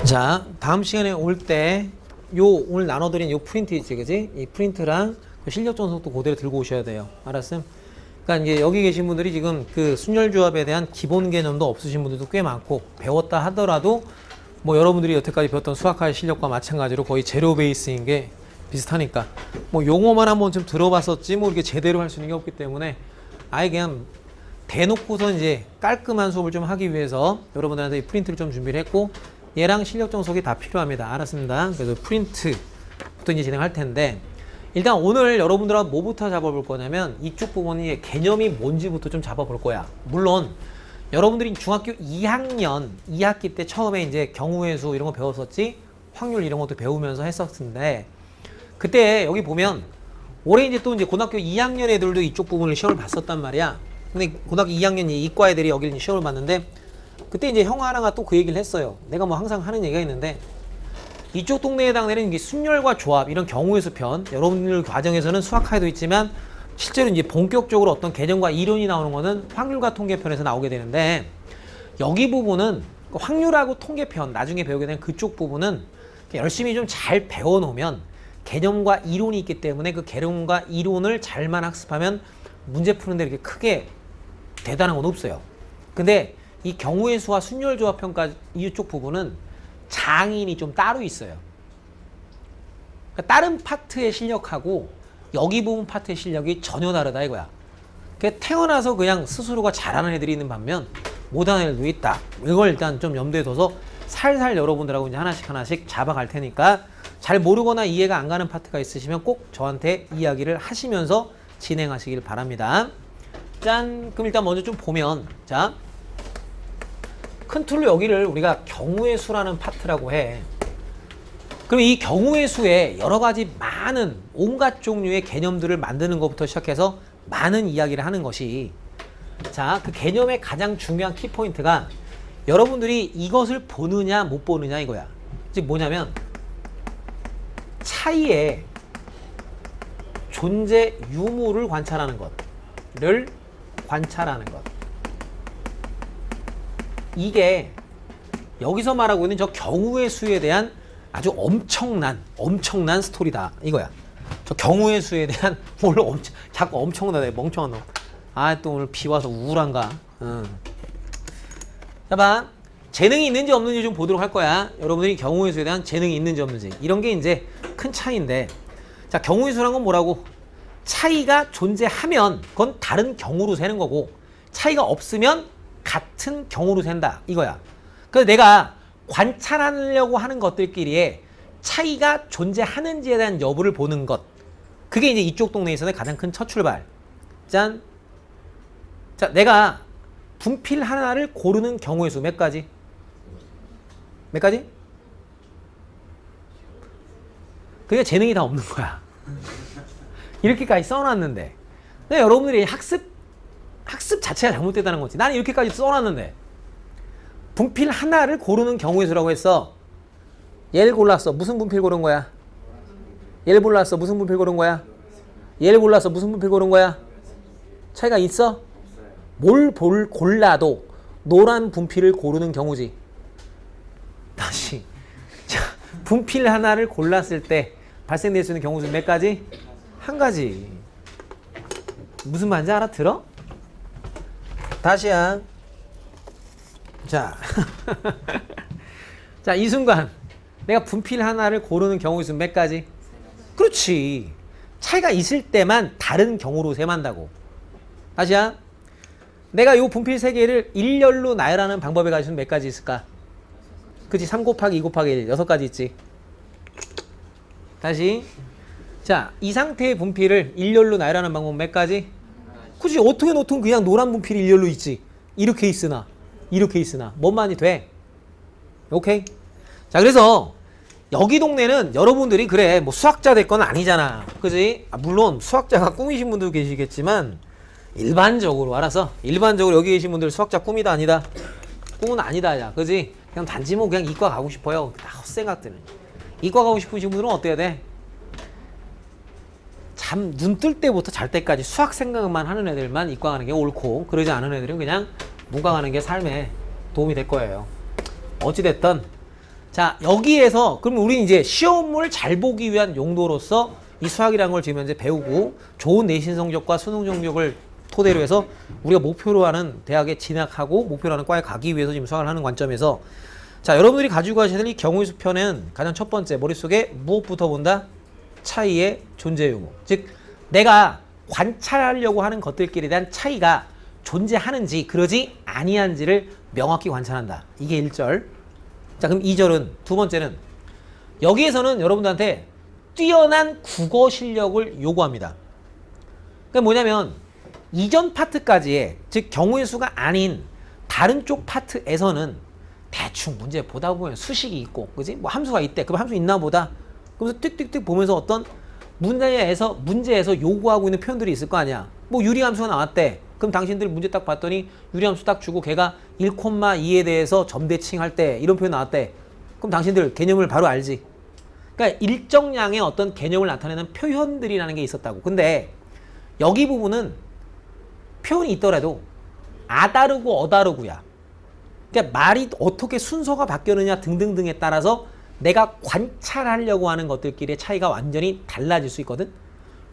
자, 다음 시간에 올 때 오늘 나눠드린 요 프린트 있지, 그지? 이 프린트랑 그 실력 전속도 그대로 들고 오셔야 돼요. 알았음? 그러니까 이제 여기 계신 분들이 지금 그 순열조합에 대한 기본 개념도 없으신 분들도 꽤 많고, 배웠다 하더라도 뭐 여러분들이 여태까지 배웠던 수학할 실력과 마찬가지로 거의 제로 베이스인 게 비슷하니까 뭐 용어만 한번 좀 들어봤었지 뭐 이렇게 제대로 할 수 있는 게 없기 때문에 아예 그냥 대놓고서 이제 깔끔한 수업을 좀 하기 위해서 여러분들한테 이 프린트를 좀 준비를 했고, 얘랑 실력 정석이 다 필요합니다. 알았습니다. 그래서 프린트부터 이제 진행할 텐데, 일단 오늘 여러분들하고 뭐부터 잡아볼 거냐면 이쪽 부분이 개념이 뭔지부터 좀 잡아볼 거야. 물론 여러분들이 중학교 2학년 2학기 때 처음에 이제 경우의 수 이런 거 배웠었지, 확률 이런 것도 배우면서 했었는데, 그때 여기 보면 올해 이제 또 이제 고등학교 2학년 애들도 이쪽 부분을 시험을 봤었단 말이야. 근데 고등학교 2학년 이과 애들이 여기를 시험을 봤는데, 그때 이제 형 하나가 또 그 얘기를 했어요. 내가 뭐 항상 하는 얘기가 있는데, 이쪽 동네에 해당되는 이게 순열과 조합 이런 경우의 수 편, 여러분들 과정에서는 수학화에도 있지만 실제로 이제 본격적으로 어떤 개념과 이론이 나오는 거는 확률과 통계편에서 나오게 되는데, 여기 부분은 확률하고 통계편 나중에 배우게 된 그쪽 부분은 열심히 좀 잘 배워놓으면 개념과 이론이 있기 때문에 그 개념과 이론을 잘만 학습하면 문제 푸는데 이렇게 크게 대단한 건 없어요. 근데 이 경우의 수와 순열 조합 평가 이쪽 부분은 장인이 좀 따로 있어요. 그러니까 다른 파트의 실력하고 여기 부분 파트의 실력이 전혀 다르다 이거야. 그러니까 태어나서 그냥 스스로가 잘하는 애들이 있는 반면 못하는 애들도 있다. 이걸 일단 좀 염두에 둬서 살살 여러분들하고 이제 하나씩 잡아갈 테니까, 잘 모르거나 이해가 안 가는 파트가 있으시면 꼭 저한테 이야기를 하시면서 진행하시길 바랍니다. 짠! 그럼 일단 먼저 좀 보면, 자, 큰 틀로 여기를 우리가 경우의 수라는 파트라고 해. 그럼 이 경우의 수에 여러 가지 많은 온갖 종류의 개념들을 만드는 것부터 시작해서 많은 이야기를 하는 것이, 자, 그 개념의 가장 중요한 키포인트가 여러분들이 이것을 보느냐 못 보느냐 이거야. 즉 뭐냐면 차이의 존재 유무를 관찰하는 것을 관찰하는 것. 이게 여기서 말하고 있는 저 경우의 수에 대한 아주 엄청난 스토리다 이거야. 저 경우의 수에 대한 오늘 자꾸 엄청나다 멍청한 놈. 아, 또 오늘 비 와서 우울한가. 자, 봐. 재능이 있는지 없는지 좀 보도록 할 거야. 여러분들이 경우의 수에 대한 재능이 있는지 없는지. 이런 게 이제 큰 차이인데, 자, 경우의 수란 건 뭐라고? 차이가 존재하면 그건 다른 경우로 세는 거고, 차이가 없으면 같은 경우로 센다 이거야. 그래서 내가 관찰하려고 하는 것들끼리의 차이가 존재하는지에 대한 여부를 보는 것, 그게 이제 이쪽 동네에서는 가장 큰 첫 출발. 짠. 자, 내가 분필 하나를 고르는 경우의 수 몇 가지? 몇 가지? 그게 재능이 다 없는 거야. 이렇게까지 써놨는데. 근데 여러분들이 학습 자체가 잘못됐다는 거지. 나는 이렇게까지 써놨는데 분필 하나를 고르는 경우의 수라고 했어. 얘를 골랐어. 무슨 분필 고른 거야? 얘를 골랐어. 무슨 분필 고른 거야? 얘를 골랐어. 무슨 분필 고른 거야? 차이가 있어? 뭘 골라도 노란 분필을 고르는 경우지. 다시. 자, 분필 하나를 골랐을 때 발생될 수 있는 경우 수는 몇 가지? 한 가지. 무슨 말인지 알아들어? 다시야. 자. 자, 이 순간 내가 분필 하나를 고르는 경우 수는 몇 가지? 그렇지. 차이가 있을 때만 다른 경우로 셈한다고. 다시야. 내가 요 분필 3개를 일렬로 나열하는 방법에 가지고는 몇 가지 있을까? 그치, 3 곱하기 2 곱하기 1, 6가지 있지. 다시. 자, 이 상태의 분필을 일렬로 나열하는 방법은 몇 가지? 그치, 어떻게 놓든 그냥 노란 분필이 일렬로 있지. 이렇게 있으나 뭔만이 돼? 오케이? 자, 그래서 여기 동네는 여러분들이 그래 뭐 수학자 될 건 아니잖아. 그지? 물론 수학자가 꿈이신 분도 계시겠지만 일반적으로 알아서 일반적으로 여기 계신 분들 수학자 꿈이다 아니다? 꿈은 아니다 야. 그지? 그냥 단지 뭐 그냥 이과 가고 싶어요. 다 헛생각들은. 이과 가고 싶으신 분들은 어때야 돼? 눈 뜰 때부터 잘 때까지 수학 생각만 하는 애들만 이과 가는 게 옳고, 그러지 않은 애들은 그냥 문과 가는 게 삶에 도움이 될 거예요. 어찌됐든 자, 여기에서 그럼 우리 이제 시험을 잘 보기 위한 용도로서 이 수학이라는 걸 지금 현재 배우고 좋은 내신 성적과 수능 성적을 토대로 해서 우리가 목표로 하는 대학에 진학하고 목표로 하는 과에 가기 위해서 지금 수학을 하는 관점에서 자, 여러분들이 가지고 가셔야 될 이 경우의 수 편은 가장 첫 번째 머릿속에 무엇부터 본다? 차이의 존재 유무. 즉 내가 관찰하려고 하는 것들끼리에 대한 차이가 존재하는지 그러지 아니한지를 명확히 관찰한다. 이게 1절. 자, 그럼 2절은 두 번째는 여기에서는 여러분들한테 뛰어난 국어 실력을 요구합니다. 그러니까 뭐냐면 이전 파트까지의 즉 경우의 수가 아닌 다른 쪽 파트에서는 대충 문제 보다 보면 수식이 있고 그지? 뭐 함수가 있대. 그럼 함수 있나 보다. 그러면서 띡띡띡 보면서 어떤 문제에서 요구하고 있는 표현들이 있을 거 아니야. 뭐 유리함수가 나왔대. 그럼 당신들 문제 딱 봤더니 유리함수 딱 주고 걔가 1,2에 대해서 점대칭할 때 이런 표현 나왔대. 그럼 당신들 개념을 바로 알지. 그러니까 일정량의 어떤 개념을 나타내는 표현들이라는 게 있었다고. 근데 여기 부분은 표현이 있더라도 아다르고 어다르고야. 그러니까 말이 어떻게 순서가 바뀌었느냐 등등등에 따라서 내가 관찰하려고 하는 것들끼리의 차이가 완전히 달라질 수 있거든.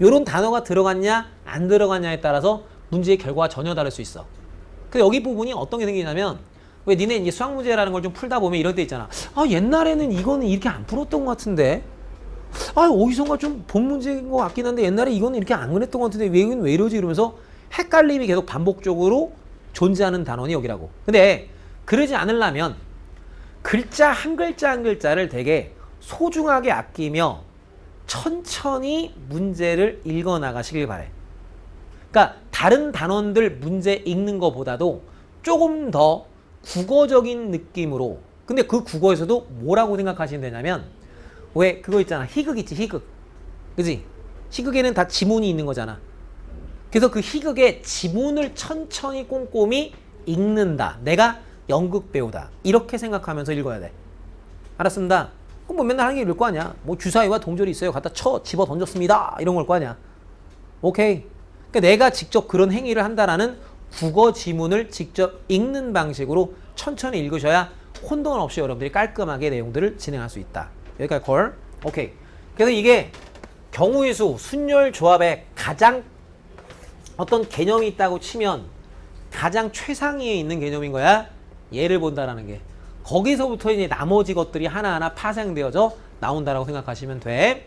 요런 단어가 들어갔냐 안 들어갔냐에 따라서 문제의 결과가 전혀 다를 수 있어. 근데 여기 부분이 어떤 게 생기냐면 왜 니네 이제 수학 문제라는 걸 좀 풀다 보면 이런 데 있잖아. 아, 옛날에는 이거는 이렇게 안 풀었던 것 같은데. 아, 어디선가 좀 본 문제인 것 같긴 한데 옛날에 이거는 이렇게 안 그랬던 것 같은데 왜 이러지 이러면서 헷갈림이 계속 반복적으로 존재하는 단원이 여기라고. 근데 그러지 않으려면 글자 한 글자 한 글자를 되게 소중하게 아끼며 천천히 문제를 읽어 나가시길 바래. 그러니까 다른 단원들 문제 읽는 것보다도 조금 더 국어적인 느낌으로. 근데 그 국어에서도 뭐라고 생각하시면 되냐면 왜 그거 있잖아. 희극 있지, 희극. 그지? 희극에는 다 지문이 있는 거잖아. 그래서 그 희극의 지문을 천천히 꼼꼼히 읽는다. 내가 연극 배우다. 이렇게 생각하면서 읽어야 돼. 알았습니다. 그럼 뭐 맨날 하는 게 이럴 거 아니야. 뭐 주사위와 동절이 있어요. 갖다 집어 던졌습니다. 이런 걸 거 아니야. 오케이. 그러니까 내가 직접 그런 행위를 한다라는 국어 지문을 직접 읽는 방식으로 천천히 읽으셔야 혼돈 없이 여러분들이 깔끔하게 내용들을 진행할 수 있다. 여기까지 콜. 오케이. 그래서 이게 경우의 수, 순열 조합에 가장 어떤 개념이 있다고 치면 가장 최상위에 있는 개념인 거야. 얘를 본다라는 게. 거기서부터 이제 나머지 것들이 하나하나 파생되어져 나온다라고 생각하시면 돼.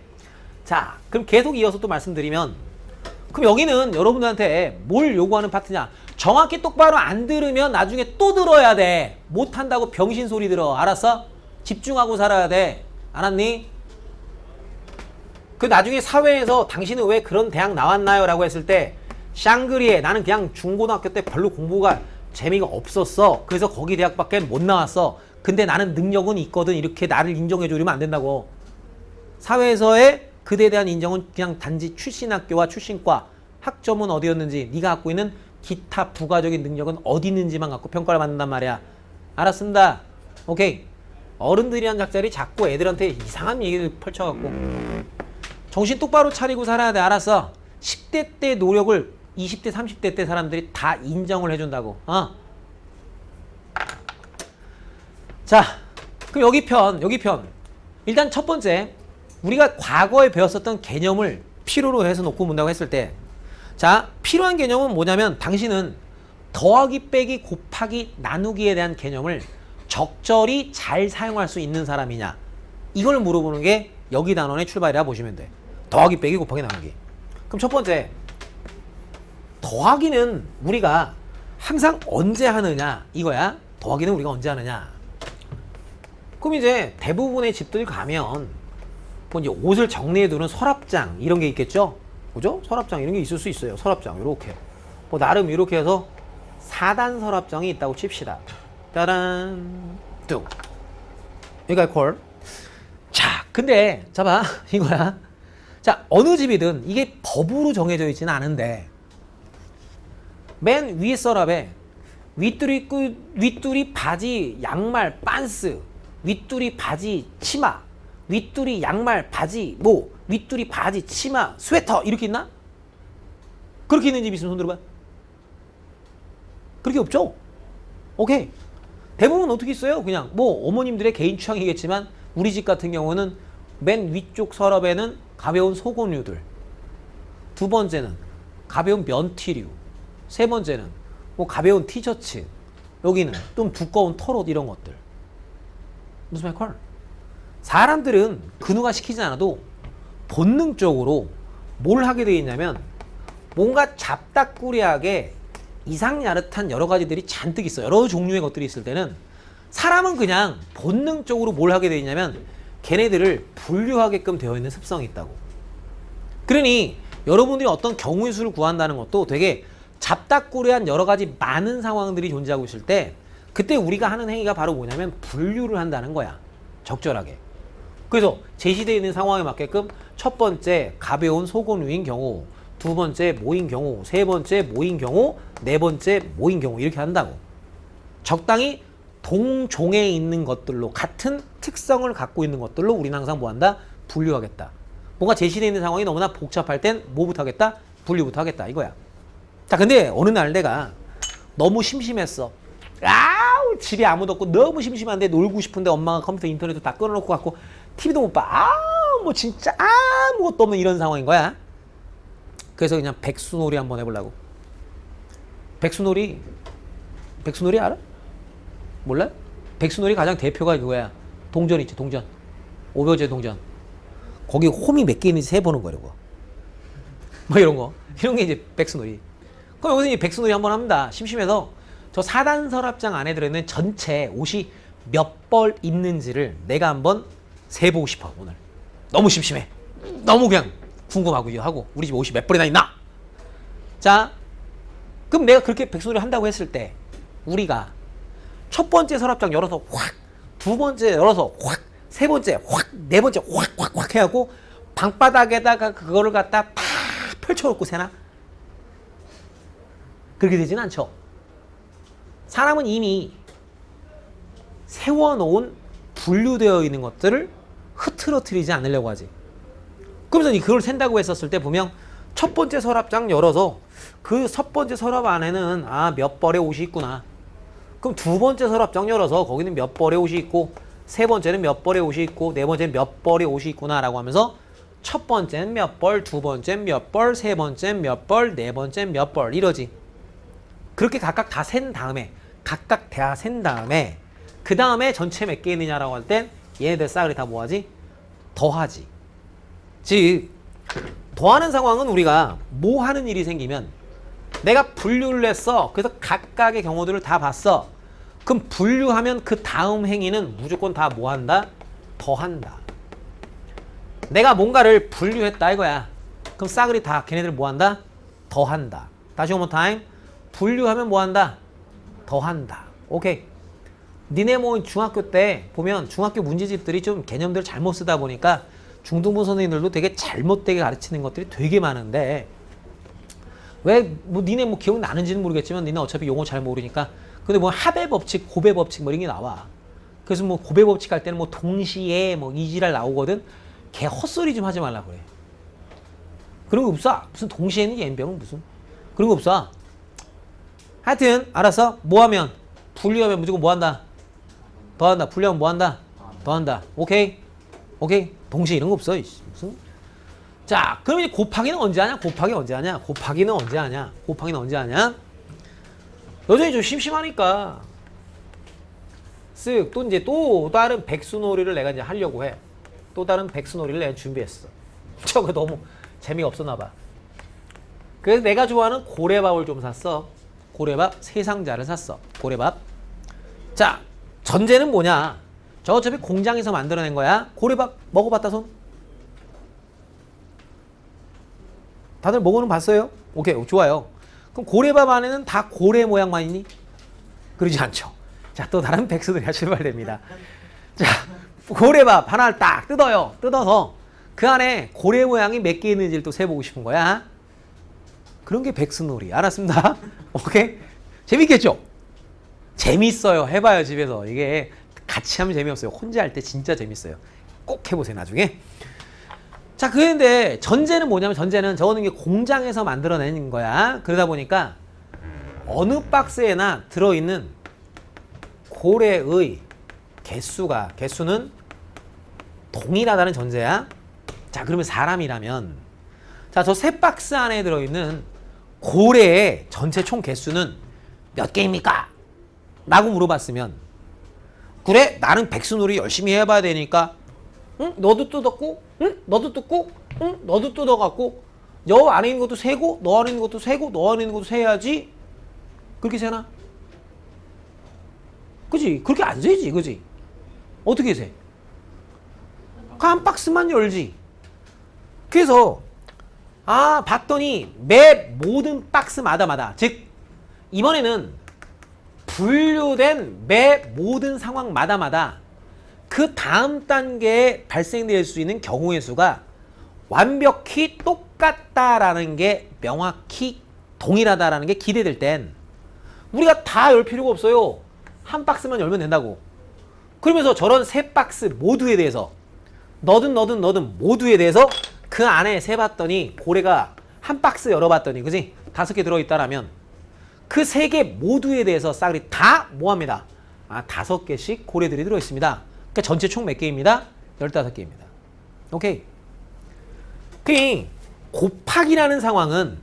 자, 그럼 계속 이어서 또 말씀드리면 그럼 여기는 여러분들한테 뭘 요구하는 파트냐? 정확히 똑바로 안 들으면 나중에 또 들어야 돼. 못한다고 병신 소리 들어. 알았어? 집중하고 살아야 돼. 알았니? 그 나중에 사회에서 당신은 왜 그런 대학 나왔나요? 라고 했을 때 샹그리에 나는 그냥 중고등학교 때 별로 공부가 재미가 없었어. 그래서 거기 대학밖에 못 나왔어. 근데 나는 능력은 있거든. 이렇게 나를 인정해 주려면 안 된다고. 사회에서의 그대에 대한 인정은 그냥 단지 출신 학교와 출신과 학점은 어디였는지 네가 갖고 있는 기타 부가적인 능력은 어디 있는지만 갖고 평가를 받는단 말이야. 알았습니다. 오케이. 어른들이란 작자리 자꾸 애들한테 이상한 얘기를 펼쳐갖고 정신 똑바로 차리고 살아야 돼. 알았어. 10대 때 노력을 20대 30대 때 사람들이 다 인정을 해준다고. 자, 그럼 여기 편 일단 첫 번째 우리가 과거에 배웠었던 개념을 필요로 해서 놓고 본다고 했을 때 자, 필요한 개념은 뭐냐면 당신은 더하기 빼기 곱하기 나누기에 대한 개념을 적절히 잘 사용할 수 있는 사람이냐 이걸 물어보는 게 여기 단원의 출발이라 보시면 돼. 더하기 빼기 곱하기 나누기. 그럼 첫 번째 더하기는 우리가 항상 언제 하느냐 이거야. 더하기는 우리가 언제 하느냐. 그럼 이제 대부분의 집들 가면 뭐 이제 옷을 정리해두는 서랍장 이런 게 있겠죠. 그죠? 서랍장 이런 게 있을 수 있어요. 서랍장 이렇게 뭐 나름 이렇게 해서 4단 서랍장이 있다고 칩시다. 따란 뚝 여기가 콜. 자, 근데 자봐 이거야. 자, 어느 집이든 이게 법으로 정해져 있지는 않은데 맨 위에 서랍에 윗뚜리 바지 양말 빤스 윗뚜리 바지 치마 윗뚜리 양말 바지 뭐 윗뚜리 바지 치마 스웨터 이렇게 있나? 그렇게 있는 집 있으면 손 들어봐. 그렇게 없죠? 오케이. 대부분 어떻게 있어요? 그냥 뭐 어머님들의 개인 취향이겠지만 우리 집 같은 경우는 맨 위쪽 서랍에는 가벼운 속옷류들, 두 번째는 가벼운 면티류, 세 번째는 뭐 가벼운 티셔츠, 여기는 좀 두꺼운 털옷 이런 것들. 무슨 말이야? 사람들은 그 누가 시키지 않아도 본능적으로 뭘 하게 되어 있냐면 뭔가 잡다꾸리하게 이상야릇한 여러 가지들이 잔뜩 있어. 여러 종류의 것들이 있을 때는 사람은 그냥 본능적으로 뭘 하게 되어 있냐면 걔네들을 분류하게끔 되어 있는 습성이 있다고. 그러니 여러분들이 어떤 경우의 수를 구한다는 것도 되게 잡다꾸리한 여러 가지 많은 상황들이 존재하고 있을 때 그때 우리가 하는 행위가 바로 뭐냐면 분류를 한다는 거야. 적절하게. 그래서 제시되어 있는 상황에 맞게끔 첫 번째 가벼운 속옷류인 경우, 두 번째 모인 경우, 세 번째 모인 경우, 네 번째 모인 경우 이렇게 한다고. 적당히 동종에 있는 것들로 같은 특성을 갖고 있는 것들로 우리는 항상 뭐한다? 분류하겠다. 뭔가 제시되어 있는 상황이 너무나 복잡할 땐 뭐부터 하겠다? 분류부터 하겠다 이거야. 자, 근데 어느 날 내가 너무 심심했어. 아우 집에 아무도 없고 너무 심심한데 놀고 싶은데 엄마가 컴퓨터 인터넷도 다 끊어놓고 갖고 TV도 못 봐. 아우 뭐 진짜 아무것도 없는 이런 상황인 거야. 그래서 그냥 백수놀이 한번 해보려고. 백수놀이 알아? 몰라? 백수놀이 가장 대표가 그거야. 동전 있지, 동전. 오벼제 동전. 거기 홈이 몇 개 있는지 세보는 거라고. 뭐 이런 거. 이런 게 이제 백수놀이. 그럼 여기서 이제 백수놀이 한번 합니다. 심심해서 저 4단 서랍장 안에 들어있는 전체 옷이 몇 벌 있는지를 내가 한번 세보고 싶어, 오늘. 너무 심심해. 너무 그냥 궁금하고 하고 우리 집 옷이 몇 벌이나 있나? 자, 그럼 내가 그렇게 백수놀이 한다고 했을 때 우리가 첫 번째 서랍장 열어서 확, 두 번째 열어서 확, 세 번째 확, 네 번째 확 해갖고 방바닥에다가 그거를 갖다 팍 펼쳐놓고 세나? 그렇게 되진 않죠. 사람은 이미 세워놓은 분류되어 있는 것들을 흐트러뜨리지 않으려고 하지. 그러면서 그걸 센다고 했었을 때 보면 첫 번째 서랍장 열어서 그 첫 번째 서랍 안에는 몇 벌의 옷이 있구나. 그럼 두 번째 서랍장 열어서 거기는 몇 벌의 옷이 있고 세 번째는 몇 벌의 옷이 있고 네 번째는 몇 벌의 옷이 있구나 라고 하면서 첫 번째는 몇 벌, 두 번째는 몇 벌, 세 번째는 몇 벌, 네 번째는 몇 벌 이러지. 그렇게 각각 다 센 다음에 그 다음에 전체 몇 개 있느냐라고 할 땐 얘네들 싸그리 다 뭐하지? 더하지. 즉 더하는 상황은 우리가 뭐 하는 일이 생기면 내가 분류를 했어. 그래서 각각의 경우들을 다 봤어. 그럼 분류하면 그 다음 행위는 무조건 다 뭐한다? 더한다. 내가 뭔가를 분류했다 이거야. 그럼 싸그리 다 걔네들 뭐한다? 더한다. 다시 one more time. 분류하면 뭐한다? 더한다. 오케이. 니네 뭐 중학교 때 보면 중학교 문제집들이 좀 개념들을 잘못 쓰다 보니까 중등부 선생님들도 되게 잘못되게 가르치는 것들이 되게 많은데 왜 뭐 니네 뭐 기억나는지는 모르겠지만 니네 어차피 용어 잘 모르니까 근데 뭐 합의 법칙, 고배 법칙 뭐 이런 게 나와. 그래서 뭐 고배 법칙 할 때는 뭐 동시에 뭐 이지랄 나오거든. 걔 헛소리 좀 하지 말라 그래. 그런 거 없어. 무슨 동시에는 연병은 무슨 그런 거 없어. 하여튼 알았어. 뭐 하면 분류하면 무조건 뭐 한다? 더한다. 분류하면 뭐 한다? 더한다. 오케이? 오케이? 동시에 이런 거 없어. 무슨? 자, 그럼 이제 곱하기는 언제 하냐? 곱하기는 언제 하냐? 여전히 좀 심심하니까 쓱 또 이제 또 다른 백수놀이를 내가 이제 하려고 해. 또 다른 백수놀이를 내가 준비했어. 저거 너무 재미가 없었나 봐. 그래서 내가 좋아하는 고래밥을 좀 샀어. 고래밥 3상자를 샀어. 고래밥. 자, 전제는 뭐냐? 저 어차피 공장에서 만들어낸 거야. 고래밥 먹어봤다 손? 다들 먹어는 봤어요? 오케이, 좋아요. 그럼 고래밥 안에는 다 고래 모양만 있니? 그러지 않죠. 자, 또 다른 백수들이 출발됩니다. 자, 고래밥 하나를 딱 뜯어요. 뜯어서 그 안에 고래 모양이 몇 개 있는지를 또 세보고 싶은 거야. 그런 게 백수놀이. 알았습니다. 오케이? 재밌겠죠? 재밌어요. 해봐요, 집에서. 이게 같이 하면 재미없어요. 혼자 할 때 진짜 재밌어요. 꼭 해보세요, 나중에. 자, 그런데 전제는 뭐냐면 전제는 저거는 이게 공장에서 만들어내는 거야. 그러다 보니까 어느 박스에나 들어있는 고래의 개수는 동일하다는 전제야. 자, 그러면 사람이라면 자, 저 세 박스 안에 들어있는 고래의 전체 총 개수는 몇 개입니까? 라고 물어봤으면 그래? 나는 백수놀이 열심히 해봐야 되니까 응? 너도 뜯었고 응? 너도 뜯고 응? 너도 뜯어갖고 여 안에 있는 것도 세고 너 안에 있는 것도 세고 너 안에 있는 것도 세야지. 그렇게 세나? 그지? 그렇게 안 세지, 그지? 어떻게 세? 그 한 박스만 열지. 그래서 봤더니 매 모든 박스마다 즉 이번에는 분류된 매 모든 상황마다 그 다음 단계에 발생될 수 있는 경우의 수가 완벽히 똑같다라는 게 명확히 동일하다라는 게 기대될 땐 우리가 다 열 필요가 없어요. 한 박스만 열면 된다고. 그러면서 저런 세 박스 모두에 대해서 너든 모두에 대해서 그 안에 세봤더니 고래가 한 박스 열어봤더니 그지? 5개 들어있다라면 그 3개 모두에 대해서 싸그리 다 뭐합니다? 5개씩 고래들이 들어있습니다. 그러니까 전체 총 몇 개입니다? 15개입니다. 오케이. 그 곱하기라는 상황은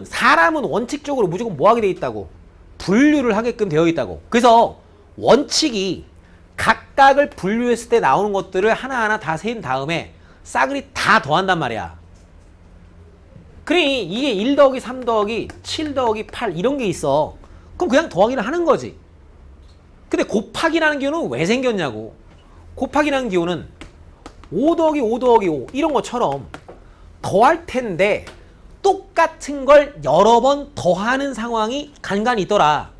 사람은 원칙적으로 무조건 뭐하게 돼 있다고? 분류를 하게끔 되어 있다고. 그래서 원칙이 각각을 분류했을 때 나오는 것들을 하나하나 다 세인 다음에 싸그리 다 더한단 말이야. 그러니 이게 1 더하기 3 더하기 7 더하기 8 이런 게 있어. 그럼 그냥 더하기를 하는 거지. 근데 곱하기라는 기호는 왜 생겼냐고. 곱하기라는 기호는 5 더하기 5 더하기 5 이런 것처럼 더할 텐데 똑같은 걸 여러 번 더하는 상황이 간간히 있더라.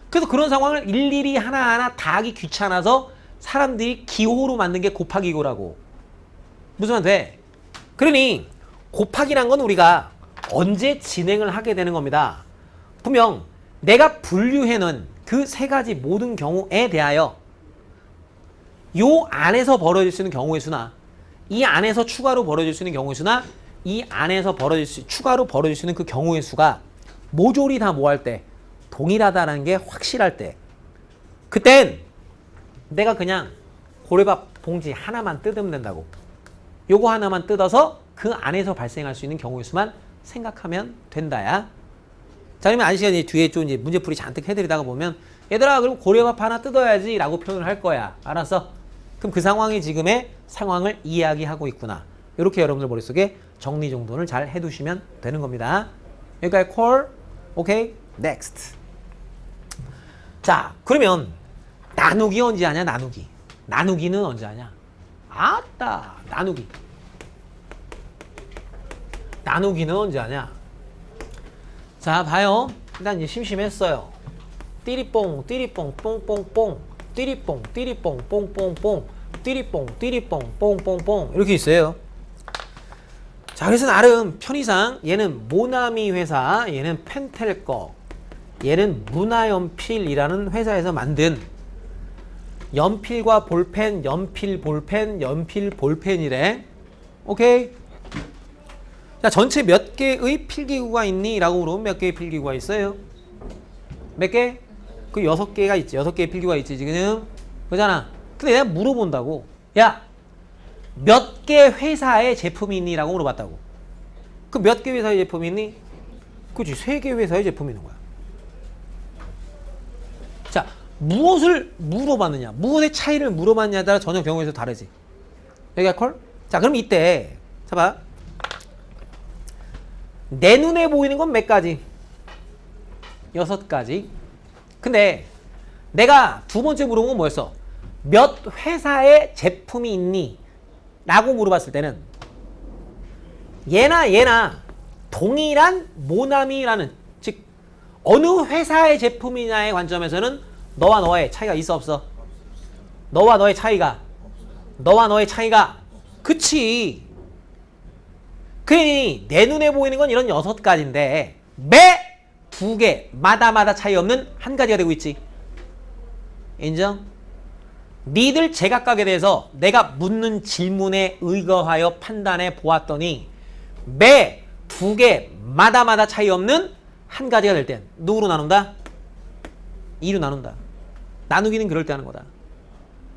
그래서 그런 상황을 일일이 하나하나 다 하기 귀찮아서 사람들이 기호로 만든 게 곱하기 기호라고. 무슨 말 돼? 그러니 곱하기란 건 우리가 언제 진행을 하게 되는 겁니다. 분명 내가 분류해놓은 그 3가지 모든 경우에 대하여 요 안에서 벌어질 수 있는 경우의 수나 이 안에서 추가로 벌어질 수 있는 경우의 수나 이 안에서 추가로 벌어질 수 있는 그 경우의 수가 모조리 다 뭐 할 때? 동일하다는 게 확실할 때. 그땐 내가 그냥 고래밥 봉지 하나만 뜯으면 된다고. 요거 하나만 뜯어서 그 안에서 발생할 수 있는 경우의 수만 생각하면 된다야. 자, 그러면 아저씨가 이제 뒤에 좀 이제 문제풀이 잔뜩 해드리다가 보면 얘들아 그럼 고래밥 하나 뜯어야지 라고 표현을 할 거야. 알았어? 그럼 그 상황이 지금의 상황을 이야기하고 있구나. 이렇게 여러분들 머릿속에 정리정돈을 잘 해두시면 되는 겁니다. 여기까지 콜. 오케이. 넥스트. 자, 그러면 나누기 언제 하냐? 나누기는 언제 하냐? 아따, 나누기는 언제 하냐? 자, 봐요. 일단 이제 심심했어요. 띠리뽕 뽕뽕뽕 띠리뽕 뽕뽕뽕 띠리뽕 뽕뽕뽕 이렇게 있어요. 자, 그래서 나름 편의상 얘는 모나미 회사, 얘는 펜텔거, 얘는 문화연필이라는 회사에서 만든 연필과 볼펜, 연필 볼펜이래. 오케이. 자, 전체 몇 개의 필기구가 있니? 라고 물으면 몇 개의 필기구가 있어요? 몇 개? 그 6개가 있지. 6개의 필기구가 있지, 지금. 그잖아. 근데 내가 물어본다고. 야, 몇 개 회사의 제품이 있니? 라고 물어봤다고. 그 몇 개 회사의 제품이 있니? 그치, 3개 회사의 제품이 있는 거야. 자, 무엇을 물어봤느냐, 무엇의 차이를 물어봤느냐에 따라 전혀 경우에서 다르지. 여기가 콜? 자, 그럼 이때 자, 봐. 내 눈에 보이는 건 몇 가지? 6가지. 근데 내가 두 번째 물어본 건 뭐였어? 몇 회사의 제품이 있니? 라고 물어봤을 때는 얘나 동일한 모나미라는, 즉 어느 회사의 제품이냐의 관점에서는 너와 너의 차이가 있어 없어? 너와 너의 차이가 그치. 그러니 내 눈에 보이는 건 이런 6가지인데 매 2개마다 차이 없는 한 가지가 되고 있지. 인정? 니들 제각각에 대해서 내가 묻는 질문에 의거하여 판단해 보았더니 매 2개마다 차이 없는 한 가지가 될 땐 누구로 나눈다? 2로 나눈다. 나누기는 그럴 때 하는 거다.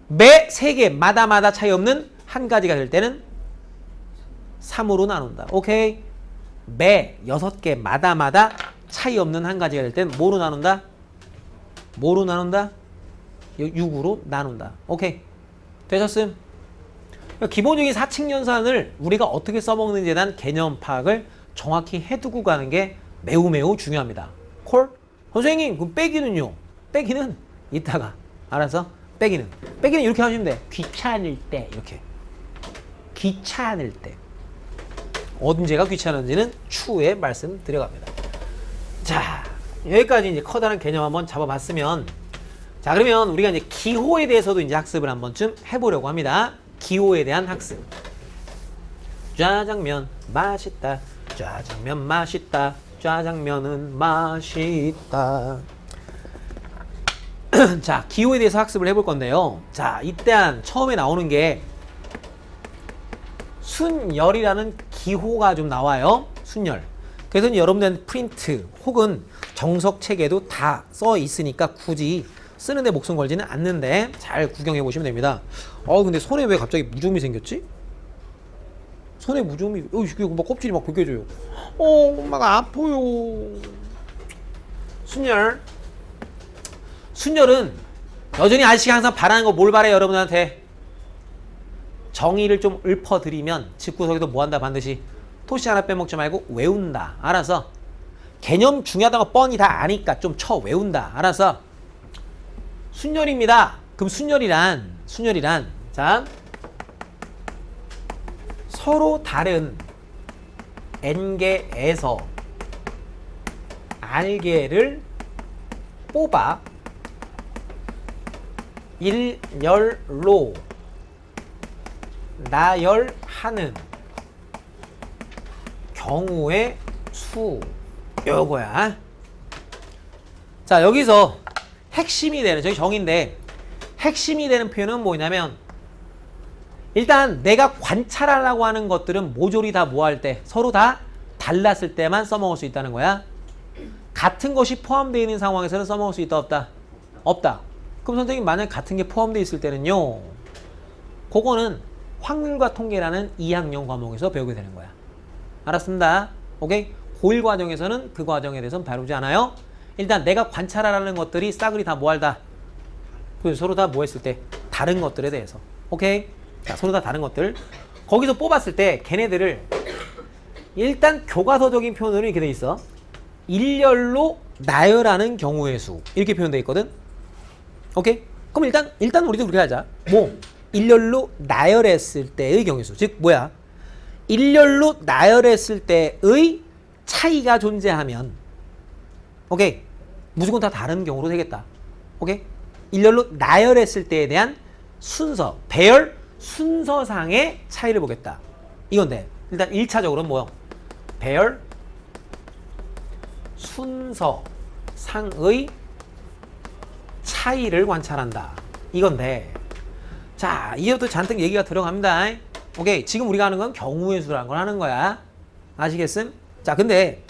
매 3개마다 차이 없는 한 가지가 될 때는 3으로 나눈다. 오케이? 매 6개마다 차이 없는 한 가지가 될 때는 뭐로 나눈다? 뭐로 나눈다? 6으로 나눈다. 오케이? 되셨음? 기본적인 사칙연산을 우리가 어떻게 써먹는지에 대한 개념 파악을 정확히 해두고 가는 게 매우 중요합니다. 콜? 선생님, 그럼 빼기는요? 빼기는 이따가 알아서 빼기는 이렇게 하시면 돼. 귀찮을 때 이렇게. 귀찮을 때. 언제가 귀찮은지는 추후에 말씀드려갑니다. 자, 여기까지 이제 커다란 개념 한번 잡아봤으면, 자, 그러면 우리가 이제 기호에 대해서도 이제 학습을 한 번쯤 해보려고 합니다. 기호에 대한 학습. 짜장면 맛있다. 짜장면 맛있다. 짜장면은 맛있다. 자, 기호에 대해서 학습을 해볼 건데요. 자, 이때 처음에 나오는 게 순열이라는 기호가 좀 나와요. 순열. 그래서 여러분들 프린트 혹은 정석 책에도 다 써 있으니까 굳이 쓰는데 목숨 걸지는 않는데 잘 구경해 보시면 됩니다. 근데 손에 왜 갑자기 무좀이 생겼지? 손에 무좀이, 이게 막 껍질이 막 벗겨져요. 막 아파요. 순열. 순열은 여전히 아저씨가 항상 바라는 거 뭘 바래요, 여러분한테? 정의를 좀 읊어드리면 집구석에도 뭐 한다? 반드시 토시 하나 빼먹지 말고 외운다. 알아서 개념 중요하다는 거 뻔히 다 아니까 좀 쳐 외운다. 알아서 순열입니다. 그럼 순열이란 자, 서로 다른 n개에서 r개를 뽑아 일열로 나열하는 경우의 수, 요거야. 자, 여기서 핵심이 되는, 저기 정의인데 핵심이 되는 표현은 뭐냐면, 일단 내가 관찰하려고 하는 것들은 모조리 다 뭐 할 때, 서로 다 달랐을 때만 써먹을 수 있다는 거야. 같은 것이 포함되어 있는 상황에서는 써먹을 수 있다, 없다? 없다. 그럼 선생님, 만약 같은 게 포함되어 있을 때는요, 그거는 확률과 통계라는 2학년 과목에서 배우게 되는 거야. 알았습니다. 오케이? 고1 과정에서는 그 과정에 대해서는 다루지 않아요. 일단 내가 관찰하라는 것들이 싸그리 다 뭐 할다? 서로 다 뭐 했을 때? 다른 것들에 대해서. 오케이? 자, 서로 다 다른 것들. 거기서 뽑았을 때 걔네들을 일단 교과서적인 표현으로 이렇게 돼 있어. 일렬로 나열하는 경우의 수. 이렇게 표현돼 있거든. 오케이? 그럼 일단 우리도 그렇게 하자. 뭐? 일렬로 나열했을 때의 경우의 수. 즉 뭐야? 일렬로 나열했을 때의 차이가 존재하면, 오케이? 무조건 다 다른 경우로 되겠다. 오케이? 일렬로 나열했을 때에 대한 순서, 배열 순서상의 차이를 보겠다. 이건데 일단 1차적으로는 뭐요? 배열 순서상의 차이를 관찰한다. 이건데, 자, 이것도 잔뜩 얘기가 들어갑니다. 오케이? 지금 우리가 하는 건 경우의 수라는 걸 하는 거야. 아시겠음? 자, 근데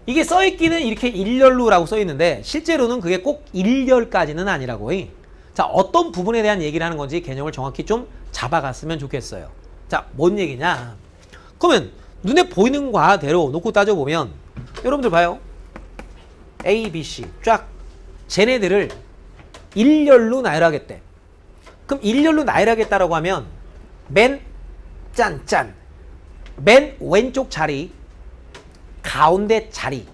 이게 써있기는 이렇게 일렬로라고 써있는데 실제로는 그게 꼭 일렬까지는 아니라고. 자, 어떤 부분에 대한 얘기를 하는 건지 개념을 정확히 좀 잡아갔으면 좋겠어요. 자, 뭔 얘기냐? 그러면 눈에 보이는 과대로 놓고 따져보면 여러분들 봐요. A, B, C 쫙 쟤네들을 일렬로 나열하겠대. 그럼 일렬로 나열하겠다라고 하면 맨 왼쪽 자리, 가운데 자리,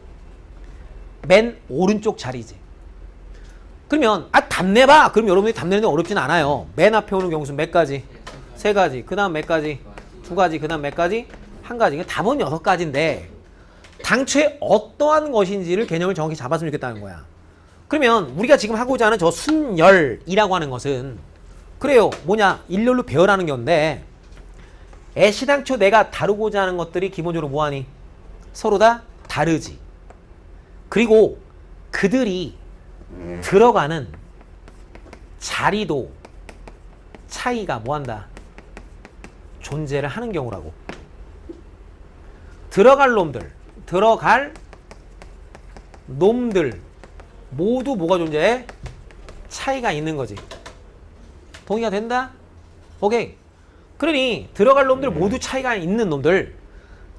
맨 오른쪽 자리지. 그러면 답내봐. 그럼 여러분들이 답내는 데 어렵진 않아요. 맨 앞에 오는 경우는 몇 가지? 3가지. 그 다음 몇 가지? 2가지. 그 다음 몇 가지? 1가지. 답은 6가지인데 당초에 어떠한 것인지를 개념을 정확히 잡았으면 좋겠다는 거야. 그러면 우리가 지금 하고자 하는 저 순열이라고 하는 것은 그래요. 뭐냐? 일렬로 배열하는 건데 애시당초 내가 다루고자 하는 것들이 기본적으로 뭐하니? 서로 다 다르지. 그리고 그들이 들어가는 자리도 차이가 뭐한다? 존재를 하는 경우라고. 들어갈 놈들 모두 뭐가 존재해? 차이가 있는 거지. 동의가 된다? 오케이. 그러니 들어갈 놈들 모두 차이가 있는 놈들,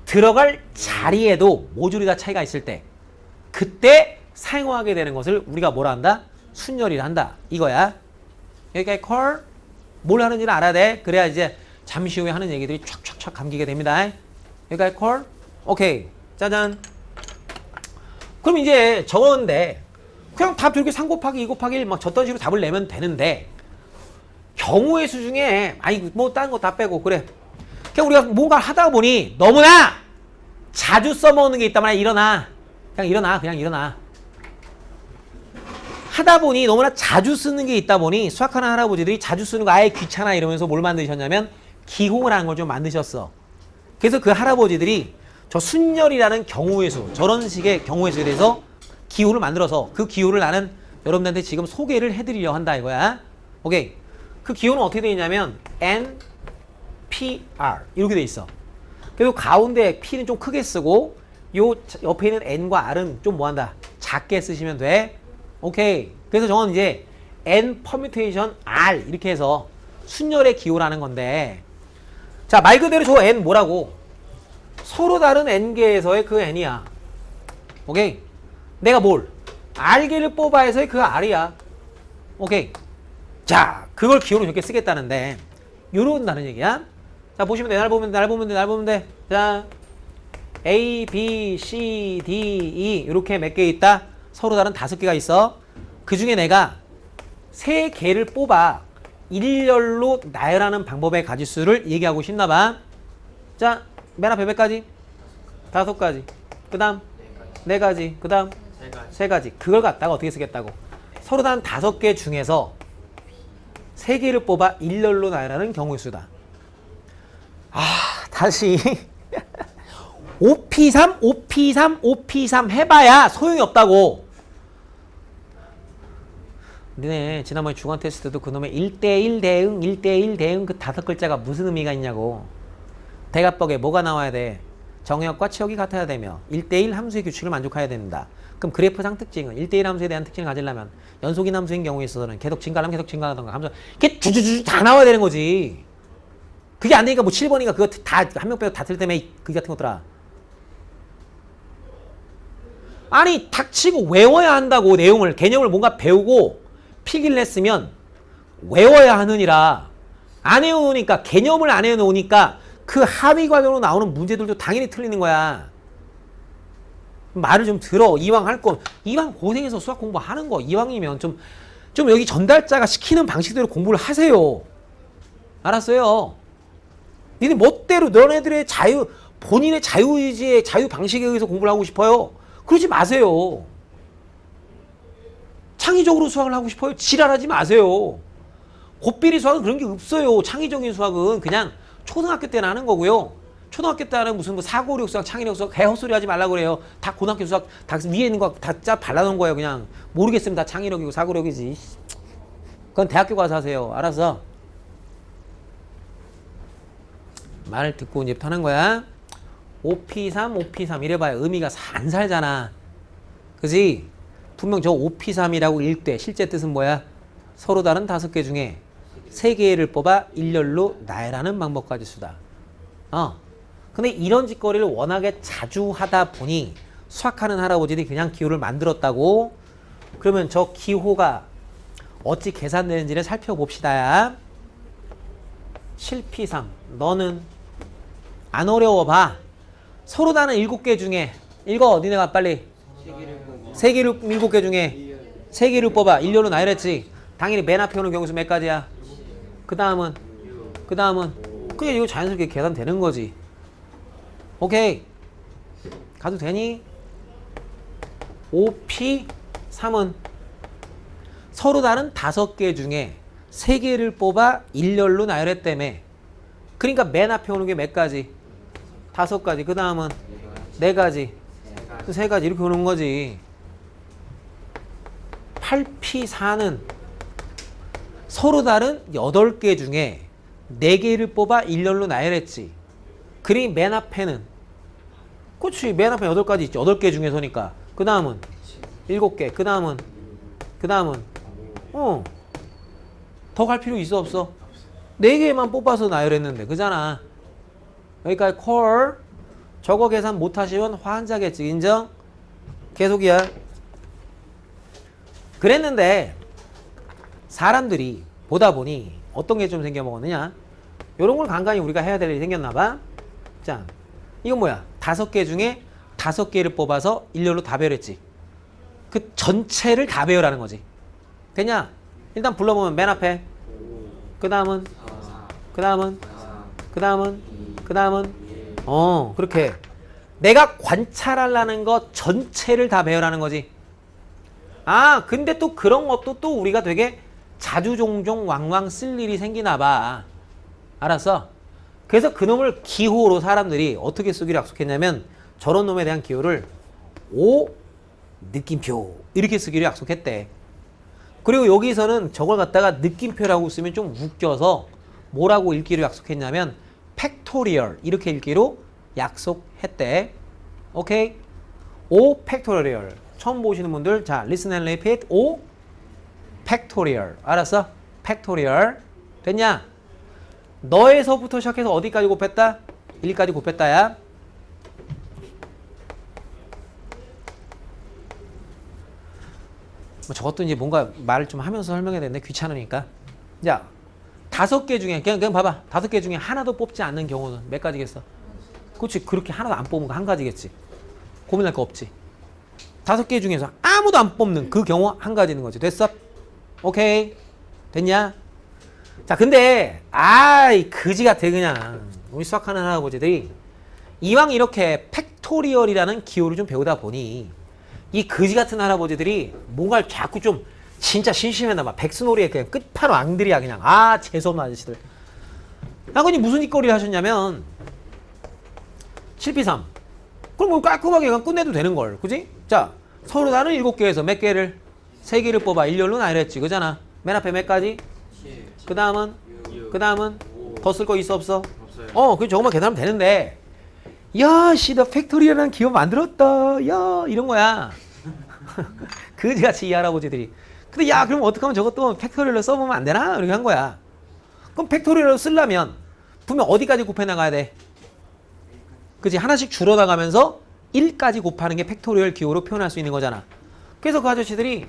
들어갈 자리에도 모듈이 다 차이가 있을 때 그때 사용하게 되는 것을 우리가 뭐라 한다? 순열이라 한다. 이거야. 여기까지 콜. 뭘 하는지는 알아야 돼. 그래야 이제 잠시 후에 하는 얘기들이 촥촥촥 감기게 됩니다. 여기까지 콜. 오케이. 짜잔. 그럼 이제 적었는데 그냥 답 저렇게 3 곱하기 2 곱하기 1 막 저딴 식으로 답을 내면 되는데 경우의 수 중에 아니 뭐 다른 거 다 빼고 그래. 그냥 우리가 뭔가 하다 보니 너무나 자주 써먹는 게 있단 말이야. 일어나. 그냥 일어나. 하다 보니 너무나 자주 쓰는 게 있다 보니 수학하는 할아버지들이 자주 쓰는 거 아예 귀찮아 이러면서 뭘 만드셨냐면 기호를 하는 걸 좀 만드셨어. 그래서 그 할아버지들이 저 순열이라는 경우의 수, 저런 식의 경우의 수에 대해서 기호를 만들어서 그 기호를 나는 여러분들한테 지금 소개를 해드리려 한다 이거야. 오케이. 그 기호는 어떻게 되어 있냐면 N, P, R 이렇게 돼 있어. 그리고 가운데 P는 좀 크게 쓰고 요 옆에 있는 N과 R은 좀 뭐한다? 작게 쓰시면 돼. 오케이. 그래서 저건 이제 N 퍼뮤테이션 R 이렇게 해서 순열의 기호라는 건데 자, 말 그대로 저 N 뭐라고? 서로 다른 N개에서의 그 N이야. 오케이. 내가 뭘? R개를 뽑아해서의 그 R이야. 오케이. 자, 그걸 기호로 이렇게 쓰겠다는데 요런다는 얘기야. 자, 보시면 돼. 날 보면 돼. 자, A, B, C, D, E 이렇게 몇 개 있다. 서로 다른 5개가 있어. 그 중에 내가 3개를 뽑아 일렬로 나열하는 방법의 가지수를 얘기하고 싶나 봐. 자, 맨 앞에 몇 가지? 5가지. 그 다음 4가지. 그 다음 3가지. 그걸 갖다가 어떻게 쓰겠다고? 서로 다른 5개 중에서 3개를 뽑아 일렬로 나열하는 경우의 수다. 다시 5P3 해봐야 소용이 없다고. 너네 지난번에 중간 테스트 때도 그놈의 1대1 대응 그 5글자가 무슨 의미가 있냐고. 대각법에 뭐가 나와야 돼? 정역과 치역이 같아야 되며 1대1 함수의 규칙을 만족해야 됩니다. 그럼 그래프상 특징은 1대1 함수에 대한 특징을 가지려면 연속인 함수인 경우에 있어서는 계속 증가하면 계속 증가하던가 함수 이게 주주주 다 나와야 되는 거지. 그게 안 되니까 뭐 7번이가 그거 다 한 명 빼고 다 틀 때문에 그 같은 것들아. 아니 닥치고 외워야 한다고. 내용을 개념을 뭔가 배우고 필기를 했으면 외워야 하느니라. 안 외워놓으니까 개념을 안 외워놓으니까 그 하위 과정으로 나오는 문제들도 당연히 틀리는 거야. 말을 좀 들어. 이왕 할 거 이왕 고생해서 수학 공부하는 거 이왕이면 좀 여기 전달자가 시키는 방식대로 공부를 하세요. 알았어요? 니네 멋대로 너네들의 본인의 자유의지의 자유 방식에 의해서 공부를 하고 싶어요? 그러지 마세요. 창의적으로 수학을 하고 싶어요? 지랄하지 마세요. 곱비리 수학은 그런 게 없어요. 창의적인 수학은 그냥 초등학교 때는 하는 거고요. 초등학교 때는 무슨 뭐 사고력 수학, 창의력 수학, 헛소리 하지 말라고 그래요. 다 고등학교 수학 다 위에 있는 거 다 짜 발라놓은 거예요. 그냥 모르겠으면 다 창의력이고 사고력이지. 그건 대학교 가서 하세요. 알았어? 말을 듣고 이제부터 하는 거야. 5P3 이래봐야 의미가 안 살잖아. 그지? 분명 저 5P3이라고 읽되 실제 뜻은 뭐야? 서로 다른 5개 중에 3개를 뽑아 일렬로 나열하는 방법까지 수다. 근데 이런 짓거리를 워낙에 자주 하다 보니 수학하는 할아버지들이 그냥 기호를 만들었다고. 그러면 저 기호가 어찌 계산되는지를 살펴봅시다. 7P3 너는 안 어려워봐. 서로 다른 7개 중에 읽어. 니네가 빨리 3개를 7개 중에 3개를 뽑아 일렬로 나열했지. 당연히 맨 앞에 오는 경우수 몇 가지야? 그 다음은 그게 이거 자연스럽게 계산되는 거지. 오케이. 가도 되니? 5P3은 서로 다른 5개 중에 3개를 뽑아 일렬로 나열했다며. 그러니까 맨 앞에 오는 게 몇 가지? 5가지. 그 다음은 4가지. 3가지 이렇게 오는 거지. 8P4는 서로 다른 8개 중에 4개를 뽑아 일렬로 나열했지. 그리 맨 앞에는 그렇지. 맨 앞에 8가지 있지. 8개 중에서니까. 그 다음은 7개. 그 다음은 더 갈 필요 있어 없어? 4개만 뽑아서 나열했는데 그잖아. 여기까지 콜. 저거 계산 못하시면 환자겠지. 인정? 계속이야. 그랬는데 사람들이 보다 보니 어떤 게 좀 생겨먹었느냐, 요런 걸 간간히 우리가 해야 될 일이 생겼나봐. 자, 이건 뭐야? 5개 중에 5개를 뽑아서 일렬로 다 배열했지. 그 전체를 다 배열하는 거지. 됐냐? 일단 불러보면 맨 앞에 그 다음은 그렇게 내가 관찰하려는 것 전체를 다 배열하는 거지. 아, 근데 또 그런 것도 또 우리가 되게 자주 종종 왕왕 쓸 일이 생기나 봐. 알았어? 그래서 그놈을 기호로 사람들이 어떻게 쓰기로 약속했냐면 저런 놈에 대한 기호를 오 느낌표 이렇게 쓰기로 약속했대. 그리고 여기서는 저걸 갖다가 느낌표라고 쓰면 좀 웃겨서 뭐라고 읽기로 약속했냐면 팩토리얼 이렇게 읽기로 약속했대. 오케이? 오 팩토리얼. 처음 보시는 분들 자 listen and repeat. 오 팩토리얼. 알았어? 팩토리얼. 됐냐? 너에서부터 시작해서 어디까지 곱했다? 1까지 곱했다야. 뭐 저것도 이제 뭔가 말을 좀 하면서 설명해야 되는데 귀찮으니까. 자, 5개 중에 그냥 봐봐. 5개 중에 하나도 뽑지 않는 경우는 몇 가지겠어? 그렇지. 그렇게 하나도 안 뽑은 거 한 가지겠지. 고민할 거 없지. 5개 중에서 아무도 안 뽑는 그 경우 한 가지는 거지. 됐어? 오케이. 됐냐? 자, 근데 아이 그지 같아 그냥. 우리 수학하는 할아버지들이 이왕 이렇게 팩토리얼이라는 기호를 좀 배우다 보니 이 그지 같은 할아버지들이 뭔가를 자꾸 좀 진짜 심심했나 봐. 백스놀이의 그냥 끝판왕들이야 그냥. 아 재수없는 아저씨들. 나그니 무슨 짓거리를 하셨냐면 7P3 그럼 뭐 깔끔하게 그냥 끝내도 되는 걸. 그지? 자, 서로 다른 7개에서 몇 개를? 3개를 뽑아 일렬로 나열했지. 그잖아. 맨 앞에 몇 가지? 그 다음은 더 쓸 거 있어 없어? 없어요. 그 저것만 계산하면 되는데 야, 씨, 나 팩토리얼이라는 기업 만들었다. 야, 이런 거야. 그지같이 이 할아버지들이. 근데 야, 그럼 어떻게 하면 저것도 팩토리얼로 써보면 안 되나? 이렇게 한 거야. 그럼 팩토리얼로 쓰려면 분명 어디까지 곱해 나가야 돼? 그지? 하나씩 줄어나가면서 1까지 곱하는 게 팩토리얼 기호로 표현할 수 있는 거잖아. 그래서 그 아저씨들이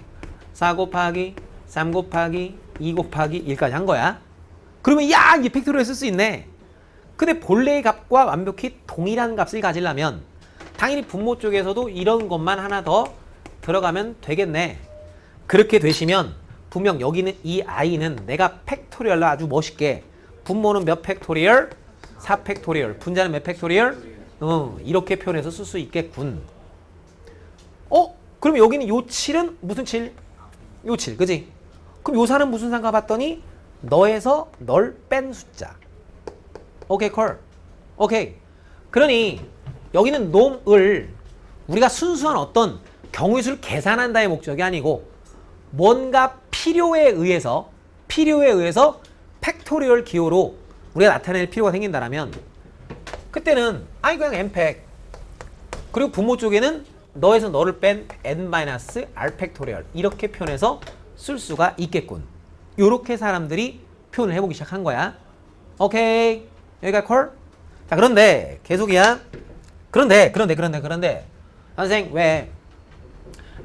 4 곱하기 3 곱하기 2 곱하기 1까지 한 거야. 그러면 야, 이게 팩토리얼 쓸 수 있네. 근데 본래의 값과 완벽히 동일한 값을 가지려면 당연히 분모 쪽에서도 이런 것만 하나 더 들어가면 되겠네. 그렇게 되시면 분명 여기는 이 i는 내가 팩토리얼로 아주 멋있게 분모는 몇 팩토리얼? 4 팩토리얼. 분자는 몇 팩토리얼? 이렇게 표현해서 쓸 수 있겠군. 그럼 여기는 요 7은 무슨 7? 요 7, 그지? 그럼 요 4는 무슨 상가 봤더니 너에서 널 뺀 숫자. 오케이, 콜. 오케이. 그러니 여기는 놈을 우리가 순수한 어떤 경우의 수를 계산한다의 목적이 아니고 뭔가 필요에 의해서 팩토리얼 기호로 우리가 나타낼 필요가 생긴다라면 그때는 그냥 n팩 그리고 분모 쪽에는 너에서 너를 뺀 n-r 팩토리얼 이렇게 표현해서 쓸 수가 있겠군. 요렇게 사람들이 표현을 해보기 시작한 거야. 오케이. 여기가 콜? 자, 그런데 계속이야. 그런데 선생 왜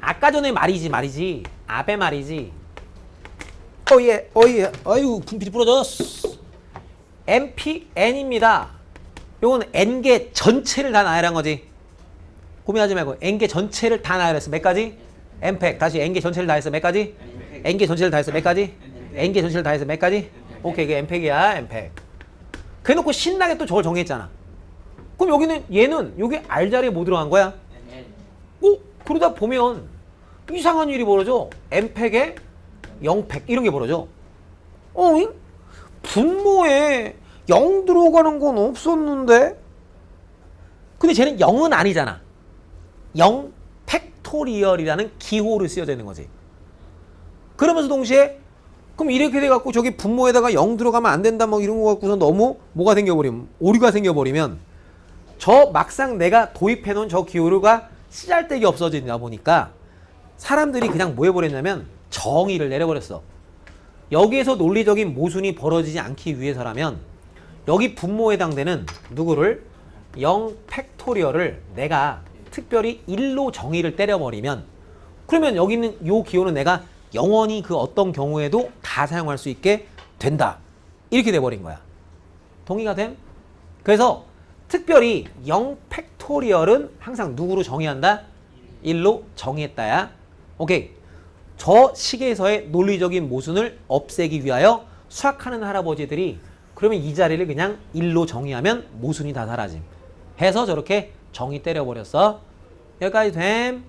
아까 전에 말이지 앞에 말이지. 아유 분필이 부러졌어. NPN입니다. 요건 N개 전체를 다 나열한 거지. 고민하지 말고 N개 전체를 다 나열했어. 몇 가지? N팩. 다시 N개 전체를 다 했어. 몇 가지? N개 전체를 다 했어. 몇 가지? N개 전체를 다 했어. 몇 가지? 오케이, 이게 N팩이야. N팩. 그래놓고 신나게 또 저걸 정했잖아. 그럼 여기는 얘는 여기 R 자리에 뭐 들어간 거야? 그러다 보면 이상한 일이 벌어져. N팩에 0팩 이런 게 벌어져. 분모에 0 들어가는 건 없었는데? 근데 쟤는 0은 아니잖아. 0 팩토리얼이라는 기호를 쓰여져 있는 거지. 그러면서 동시에 그럼 이렇게 돼갖고 저기 분모에다가 0 들어가면 안 된다 뭐 이런 거 갖고서 너무 뭐가 생겨버리면 오류가 생겨버리면 저 막상 내가 도입해놓은 저 기호가 쓰잘데기 없어지다 보니까 사람들이 그냥 뭐 해버렸냐면 정의를 내려버렸어. 여기에서 논리적인 모순이 벌어지지 않기 위해서라면 여기 분모에 해당되는 누구를 0 팩토리얼을 내가 특별히 1로 정의를 때려버리면 그러면 여기 있는 요 기호는 내가 영원히 그 어떤 경우에도 다 사용할 수 있게 된다. 이렇게 돼버린 거야. 동의가 됨? 그래서 특별히 0 팩토리얼은 항상 누구로 정의한다? 1로 정의했다야. 오케이. 저 식에서의 논리적인 모순을 없애기 위하여 수학하는 할아버지들이 그러면 이 자리를 그냥 1로 정의하면 모순이 다 사라짐. 해서 저렇게 정의 때려버렸어. 여기까지 됨?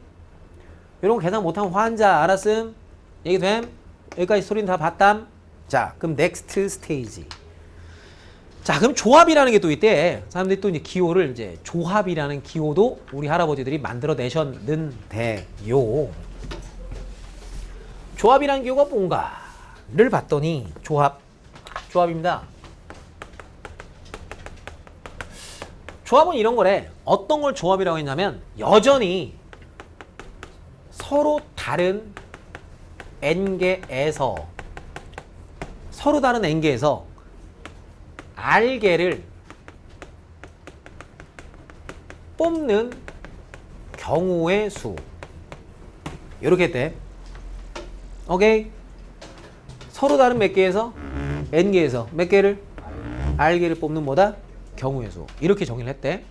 이런 거 계산 못하면 환자 알았음? 얘기 됨? 여기까지 소리는 다 봤담? 자, 그럼 넥스트 스테이지. 자, 그럼 조합이라는 게 또 있대. 사람들이 또 이제 기호를 이제 조합이라는 기호도 우리 할아버지들이 만들어내셨는데요. 조합이라는 기호가 뭔가를 봤더니 조합입니다. 조합은 이런 거래. 어떤 걸 조합이라고 했냐면 여전히 서로 다른 n개에서 R개를 뽑는 경우의 수. 이렇게 했대. 오케이? 서로 다른 몇 개에서 n개에서 몇 개를? R개를 뽑는 뭐다? 경우의 수. 이렇게 정의를 했대.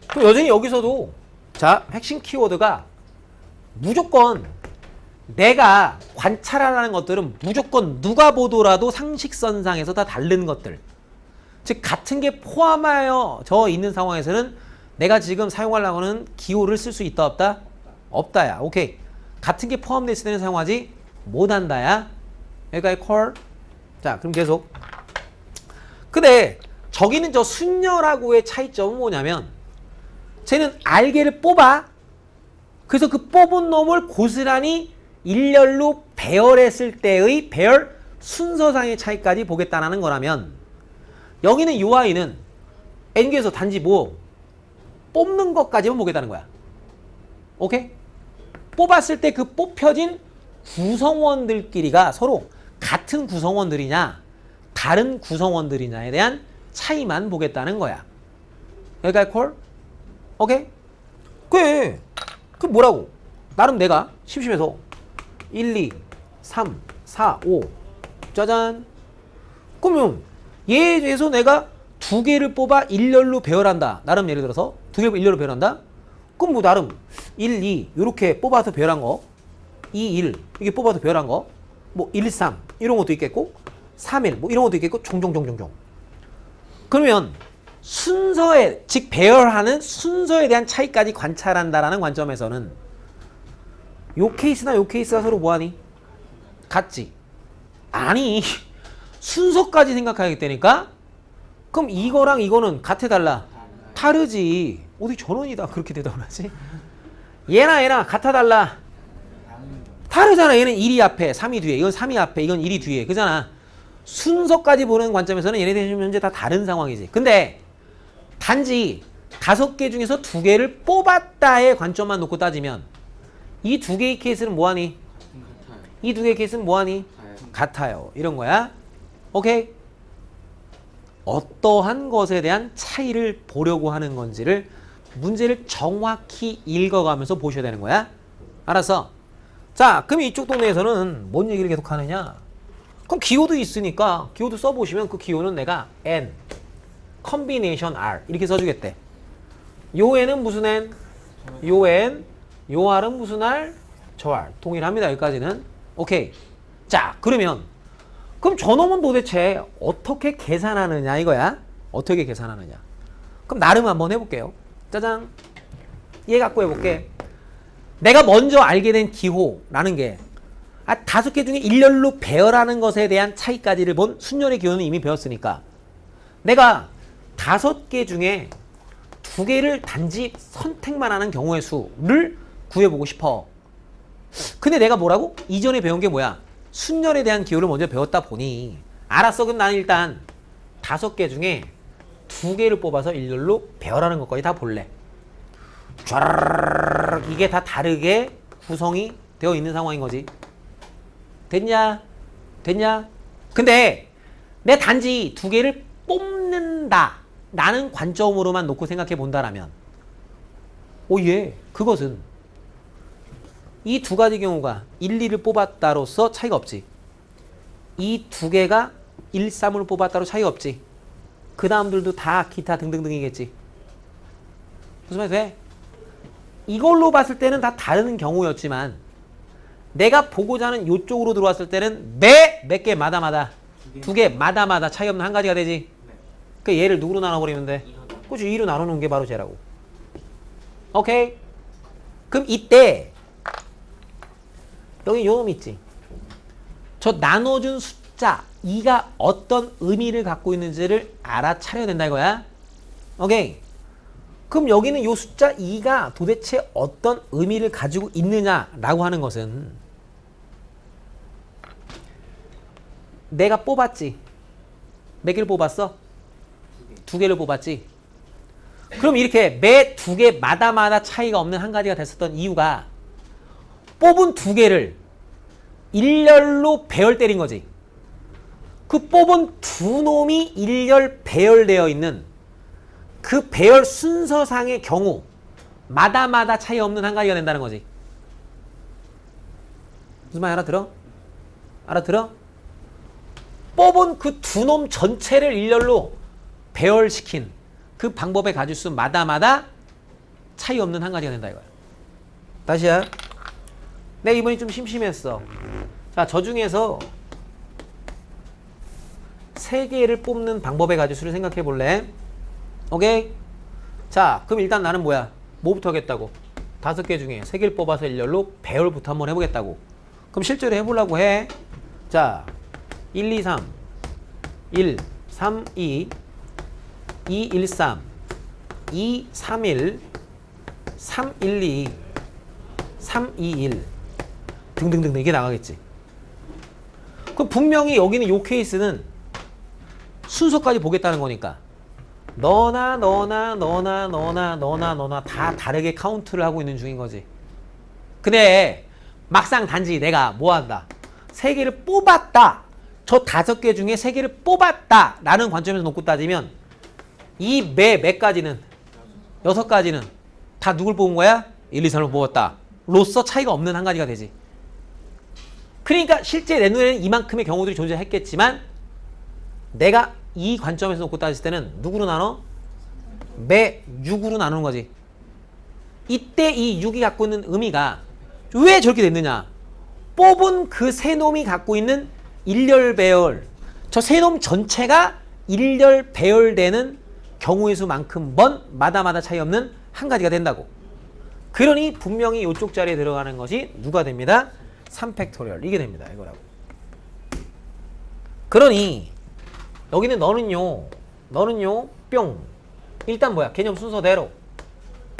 그럼 여전히 여기서도 자, 핵심 키워드가 무조건 내가 관찰하라는 것들은 무조건 누가 보더라도 상식선상에서 다 다른 것들. 즉 같은 게 포함하여 있는 상황에서는 내가 지금 사용하려고 하는 기호를 쓸 수 있다 없다? 없다야. 오케이. 같은 게 포함되어 있을 때는 사용하지 못한다야. 여기까지 콜. 자, 그럼 계속. 근데 저기는 저 순열하고의 차이점은 뭐냐면 쟤는 R개를 뽑아. 그래서 그 뽑은 놈을 고스란히 일렬로 배열했을 때의 배열 순서상의 차이까지 보겠다는 거라면 여기는 요 아이는 n개에서 단지 뭐 뽑는 것까지만 보겠다는 거야. 오케이? 뽑았을 때 그 뽑혀진 구성원들끼리가 서로 같은 구성원들이냐 다른 구성원들이냐에 대한 차이만 보겠다는 거야. 여기까지 콜? 오케이? 그래. 그 뭐라고? 나름 내가 심심해서 1, 2, 3, 4, 5 짜잔. 그러면 얘에서 내가 두 개를 뽑아 일렬로 배열한다. 나름 예를 들어서 두 개를 일렬로 배열한다. 그럼 뭐 나름 1, 2 이렇게 뽑아서 배열한 거 2, 1 이게 뽑아서 배열한 거 뭐 1, 3 이런 것도 있겠고 3, 1 뭐 이런 것도 있겠고 종종종종종. 그러면 순서에 즉 배열하는 순서에 대한 차이까지 관찰한다라는 관점에서는 요 케이스나 요 케이스가 서로 뭐하니? 같지? 아니 순서까지 생각하겠다니까? 그럼 이거랑 이거는 같아 달라? 다르지. 어디 전원이다 그렇게 대답을 하지? 얘나 같아 달라? 다르잖아. 얘는 1이 앞에 3이 뒤에 이건 3이 앞에 이건 1이 뒤에 그잖아. 순서까지 보는 관점에서는 얘네들이 현재 다 다른 상황이지. 근데 단지 5개 중에서 2개를 뽑았다의 관점만 놓고 따지면 이 2개의 케이스는 뭐하니? 이 2개의 케이스는 뭐하니? 같아요. 이런 거야. 오케이? 어떠한 것에 대한 차이를 보려고 하는 건지를 문제를 정확히 읽어가면서 보셔야 되는 거야. 알았어? 자, 그럼 이쪽 동네에서는 뭔 얘기를 계속 하느냐? 그럼 기호도 있으니까 기호도 써보시면 그 기호는 내가 N, 컨비네이션 R 이렇게 써주겠대. 요 N은 무슨 N? 요 N, 요 R은 무슨 R? 저 R. 동일합니다. 여기까지는. 오케이. 자, 그러면 그럼 저놈은 도대체 어떻게 계산하느냐 이거야? 어떻게 계산하느냐? 그럼 나름 한번 해볼게요. 짜잔. 얘 갖고 해볼게. 내가 먼저 알게 된 기호라는 게 5개 중에 일렬로 배열하는 것에 대한 차이까지를 본 순열의 기호는 이미 배웠으니까 내가 5개 중에 2개를 단지 선택만 하는 경우의 수를 구해보고 싶어. 근데 내가 뭐라고? 이전에 배운 게 뭐야? 순열에 대한 기호를 먼저 배웠다 보니 알았어. 그럼 나는 일단 5개 중에 2개를 뽑아서 일렬로 배열하는 것까지 다 볼래. 쫙 이게 다 다르게 구성이 되어 있는 상황인 거지. 됐냐? 됐냐? 근데 내 단지 두 개를 뽑는다 라는 관점으로만 놓고 생각해 본다라면 오예 그것은 이 두 가지 경우가 1, 2를 뽑았다로서 차이가 없지. 이 두 개가 1, 3을 뽑았다로 차이가 없지. 그 다음들도 다 기타 등등등이겠지. 무슨 말이 돼? 이걸로 봤을 때는 다 다른 경우였지만 내가 보고자 하는 이쪽으로 들어왔을 때는 몇 개마다마다 두 개마다마다 차이 없는 한 가지가 되지. 그 얘를 누구로 나눠버리면 돼? 그치 2로 나눠놓은 게 바로 쟤라고. 오케이? 그럼 이때 여기 요놈 있지. 저 나눠준 숫자 2가 어떤 의미를 갖고 있는지를 알아차려야 된다 이거야. 오케이? 그럼 여기는 요 숫자 2가 도대체 어떤 의미를 가지고 있느냐라고 하는 것은 내가 뽑았지. 몇 개를 뽑았어? 두 개를 뽑았지. 그럼 이렇게 매 두 개마다마다 차이가 없는 한 가지가 됐었던 이유가 뽑은 두 개를 일렬로 배열 때린 거지. 그 뽑은 두 놈이 일렬 배열되어 있는 그 배열 순서상의 경우 마다마다 차이 없는 한 가지가 된다는 거지. 무슨 말 알아들어? 알아들어? 뽑은 그 두 놈 전체를 일렬로 배열시킨 그 방법의 가짓수 마다마다 차이 없는 한 가지가 된다 이거야. 다시야. 내 이번이 좀 심심했어. 자, 저 중에서 세 개를 뽑는 방법의 가짓수를 생각해 볼래? 오케이? 자, 그럼 일단 나는 뭐야? 뭐부터 하겠다고? 5개 중에 3개를 뽑아서 일렬로 배열부터 한번 해보겠다고. 그럼 실제로 해보려고 해. 자, 1, 2, 3 1, 3, 2 2, 1, 3 2, 3, 1 3, 1, 2 3, 2, 1 등등등 이게 나가겠지. 그럼 분명히 여기는 요 케이스는 순서까지 보겠다는 거니까 너나 다 다르게 카운트를 하고 있는 중인 거지. 근데 막상 단지 내가 뭐 한다? 3개를 뽑았다. 저 5개 중에 3개를 뽑았다 라는 관점에서 놓고 따지면 이 몇 가지는 6가지는 다 누굴 뽑은 거야? 1, 2, 3을 뽑았다 로서 차이가 없는 한 가지가 되지. 그러니까 실제 내 눈에는 이만큼의 경우들이 존재했겠지만 내가 이 관점에서 놓고 따질 때는 누구로 나눠? 매 6으로 나누는 거지. 이때 이 6이 갖고 있는 의미가 왜 저렇게 됐느냐? 뽑은 그 세 놈이 갖고 있는 일렬 배열, 저 세 놈 전체가 일렬 배열되는 경우의 수만큼 번 마다마다 차이 없는 한 가지가 된다고. 그러니 분명히 이쪽 자리에 들어가는 것이 누가 됩니다? 3팩토리얼 이게 됩니다. 이거라고. 그러니 여기는 너는요 뿅 일단 뭐야 개념 순서대로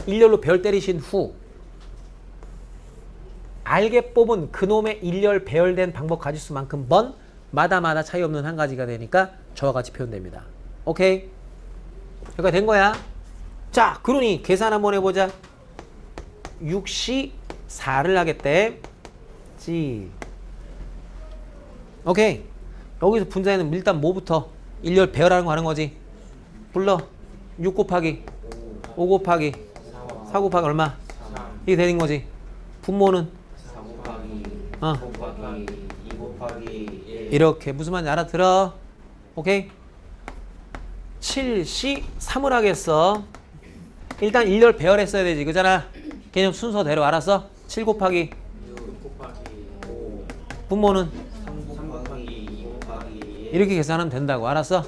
일렬로 배열 때리신 후 알게 뽑은 그놈의 일렬 배열된 방법 가짓수만큼 번 마다마다 차이 없는 한 가지가 되니까 저와 같이 표현됩니다. 오케이? 여기가 된 거야. 자, 그러니 계산 한번 해보자. 6시 4를 하겠대. 지. 오케이. 여기서 분자에는 일단 뭐부터? 일렬 배열하는 거 하는 거지. 불러. 6 곱하기 5 곱하기 4 곱하기 얼마? 이게 되는 거지. 분모는 4 곱하기 5 곱하기 2 곱하기 1 이렇게 무슨 말인지 알아들어? 오케이? 7시 3을 하겠어. 일단 일렬 배열했어야 되지 그잖아. 개념 순서대로 알았어? 7 곱하기 6 곱하기 5 분모는 3 곱하기 2 곱하기 1 이렇게 계산하면 된다고. 알았어?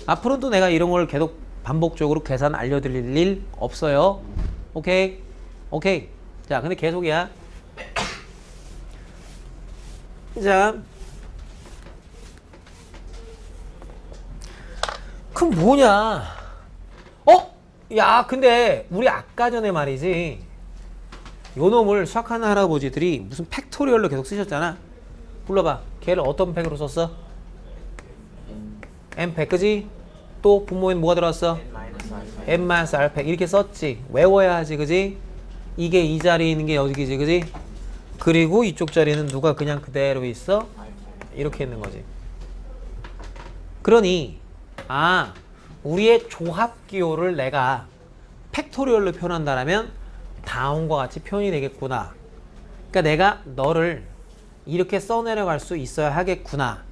앞으로도 내가 이런 걸 계속 반복적으로 계산 알려드릴 일 없어요. 오케이? 오케이. 자, 근데 계속이야. 자, 그럼 뭐냐? 야, 근데 우리 아까 전에 말이지 요 놈을 수학하는 할아버지들이 무슨 팩토리얼로 계속 쓰셨잖아. 불러봐. 걔를 어떤 팩으로 썼어? n팩, 그지? 또 분모에는 뭐가 들어왔어? n-r팩 이렇게 썼지. 외워야 하지, 그지? 이게 이 자리에 있는 게 여기지, 그지? 그리고 이쪽 자리는 누가 그냥 그대로 있어? 이렇게 있는 거지. 그러니 우리의 조합 기호를 내가 팩토리얼로 표현한다면 다음과 같이 표현이 되겠구나. 그러니까 내가 너를 이렇게 써내려갈 수 있어야 하겠구나.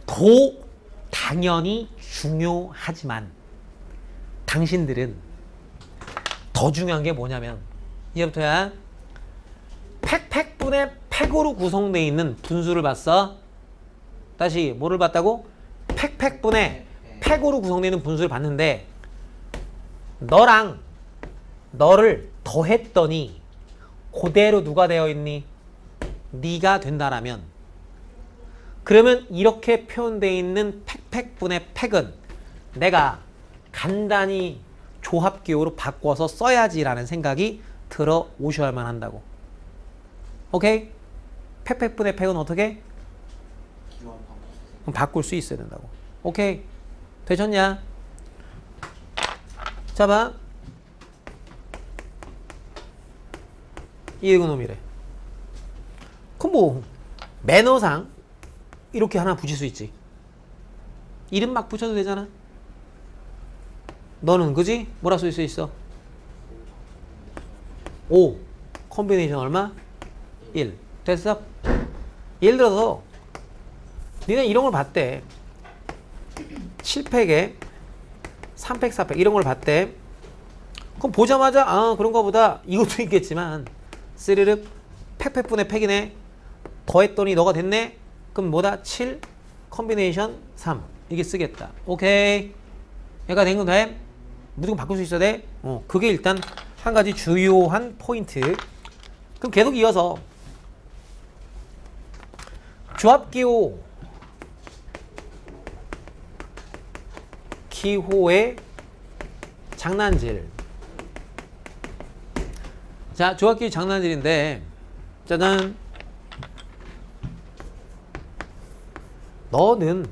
도 당연히 중요하지만 당신들은 더 중요한 게 뭐냐면 이제부터야 팩분의 팩으로 구성되어 있는 분수를 봤어. 다시 뭐를 봤다고? 팩분의 팩으로 구성되어 있는 분수를 봤는데 너랑 너를 더했더니 그대로 누가 되어 있니? 네가 된다라면 그러면 이렇게 표현되어 있는 팩분의 팩은 내가 간단히 조합기호로 바꿔서 써야지라는 생각이 들어오셔야만 한다고. 오케이? 팩분의 팩은 어떻게? 바꿀 수 있어야 된다고. 오케이? 되셨냐? 자, 봐. 이익은 놈이래. 그럼 뭐 매너상 이렇게 하나 붙일 수 있지. 이름 막 붙여도 되잖아. 너는 그지? 뭐라 쓸 수 있어? 5 콤비네이션 얼마? 1 됐어? 예를 들어서 니네 이런 걸 봤대. 7팩에 3팩 4팩 이런 걸 봤대. 그럼 보자마자 그런가 보다 이것도 있겠지만 스르륵 팩분의 팩이네. 더했더니 너가 됐네. 그럼 뭐다? 7 콤비네이션 3 이게 쓰겠다. 오케이. 얘가 된 건 돼? 무조건 바꿀 수 있어야 돼? 그게 일단 한 가지 주요한 포인트. 그럼 계속 이어서 조합기호 기호의 장난질. 자, 조합기호 장난질인데 짜잔. 너는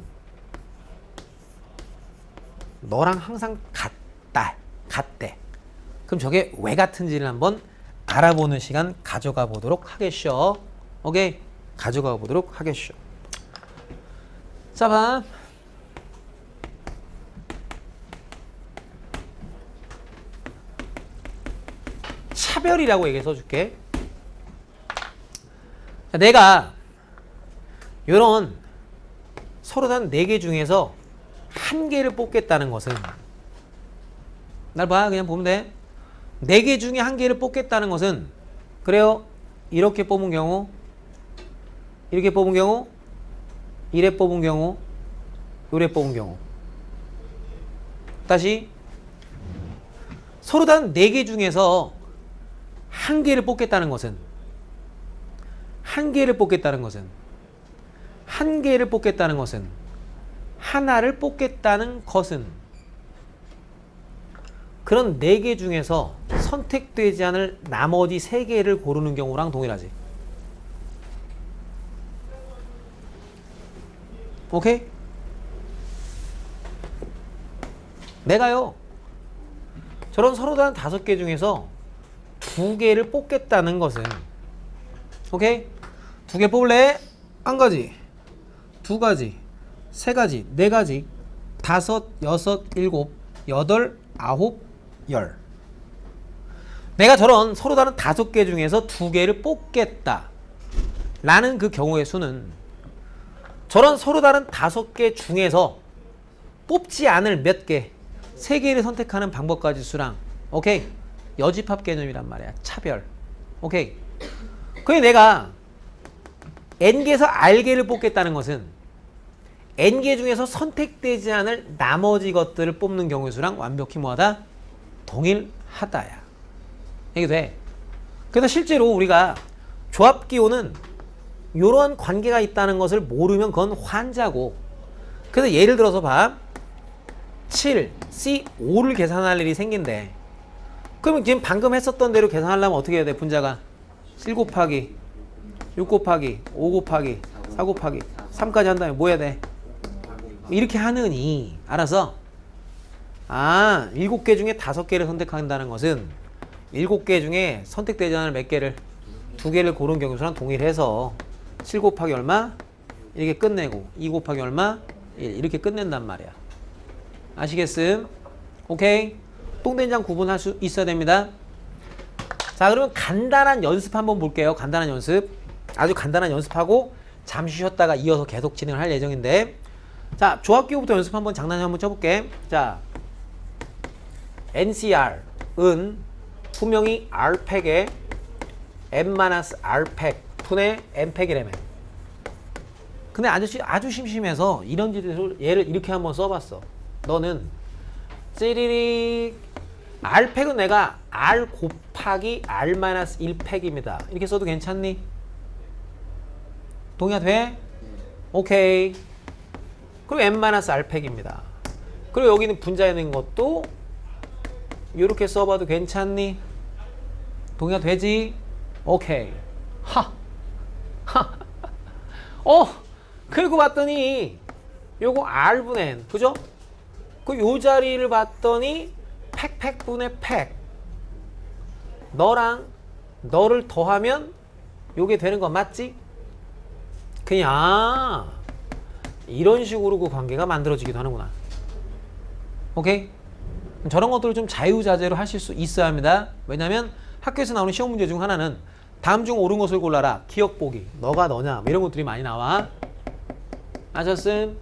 너랑 항상 같대. 그럼 저게 왜 같은지를 한번 알아보는 시간 가져가 보도록 하겠쇼. 오케이? 가져가 보도록 하겠쇼. 자, 봐. 차별이라고 얘기 써줄게. 내가 요런 서로 단 4개 중에서 한 개를 뽑겠다는 것은 날 봐. 그냥 보면 돼. 4개 중에 한 개를 뽑겠다는 것은 그래요. 이렇게 뽑은 경우 이렇게 뽑은 경우 이래 뽑은 경우 요래 뽑은 경우 다시 서로 단 4개 중에서 한 개를 뽑겠다는 것은 한 개를 뽑겠다는 것은 하나를 뽑겠다는 것은 그런 4개 중에서 선택되지 않을 나머지 3개를 고르는 경우랑 동일하지. 오케이? 내가요 저런 서로 다른 5개 중에서 2개를 뽑겠다는 것은 오케이? 2개 뽑을래? 1가지 2가지 3가지 4가지 5, 6, 7, 8, 9, 10 내가 저런 서로 다른 5개 중에서 2개를 뽑겠다 라는 그 경우의 수는 저런 서로 다른 5개 중에서 뽑지 않을 몇 개 3개를 선택하는 방법까지 수랑 오케이? 여집합 개념이란 말이야. 차별. 오케이? 그게 내가 N개에서 R개를 뽑겠다는 것은 N개 중에서 선택되지 않을 나머지 것들을 뽑는 경우의 수랑 완벽히 뭐하다? 동일하다야. 이게 돼. 그래서 실제로 우리가 조합기호는 이러한 관계가 있다는 것을 모르면 그건 환자고. 그래서 예를 들어서 봐. 7, C, 5를 계산할 일이 생긴대. 그러면 지금 방금 했었던 대로 계산하려면 어떻게 해야 돼? 분자가 7 곱하기 6 곱하기 5 곱하기 4 곱하기 3까지 한 다음에 뭐 해야 돼? 이렇게 하느니 알아서 7개 중에 5개를 선택한다는 것은 7개 중에 선택되지 않을 몇 개를 2개를 고른 경우 수랑 동일해서 7 곱하기 얼마? 이렇게 끝내고 2 곱하기 얼마? 1 이렇게 끝낸단 말이야. 아시겠음? 오케이? 똥된장 구분할 수 있어야 됩니다. 자, 그러면 간단한 연습 한번 볼게요. 간단한 연습. 아주 간단한 연습하고 잠시 쉬었다가 이어서 계속 진행을 할 예정인데, 자, 조합기호부터 연습 한번 장난 한번 쳐볼게. 자, NCR은 분명히 R팩에 M-R팩 분의 M팩이라며. 근데 아주 심심해서 이런 얘를 이렇게 한번 써봤어. 너는 찌리릭 R팩은 내가 R 곱하기 R-1팩입니다. 이렇게 써도 괜찮니? 동의가 돼? 오케이. 그리고 M-R팩입니다. 그리고 여기는 분자되는 것도 이렇게 써봐도 괜찮니? 동의가 되지? 오케이. 그리고 봤더니 요거 R분의 N, 그죠? 그 요 자리를 봤더니 팩분의 팩. 너랑 너를 더하면 요게 되는 거 맞지? 그냥 이런 식으로 그 관계가 만들어지기도 하는구나. 오케이? 저런 것들을 좀 자유자재로 하실 수 있어야 합니다. 왜냐면 학교에서 나오는 시험 문제 중 하나는 다음 중 옳은 것을 골라라. 기억 보기. 너가 너냐. 뭐 이런 것들이 많이 나와. 아셨음?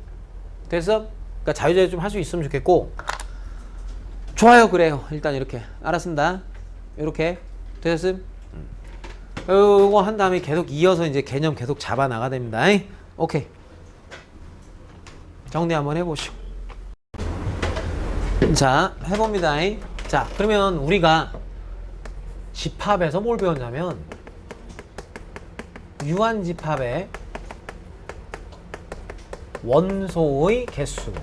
됐어? 그러니까 자유자재 좀 할 수 있으면 좋겠고. 좋아요. 그래요. 일단 이렇게. 알았습니다. 이렇게. 됐음? 요거 한 다음에 계속 이어서 이제 개념 계속 잡아 나가야 됩니다. 오케이. 정리 한번 해보시고. 자, 해봅니다. 자, 그러면 우리가 집합에서 뭘 배웠냐면 유한집합의 원소의 개수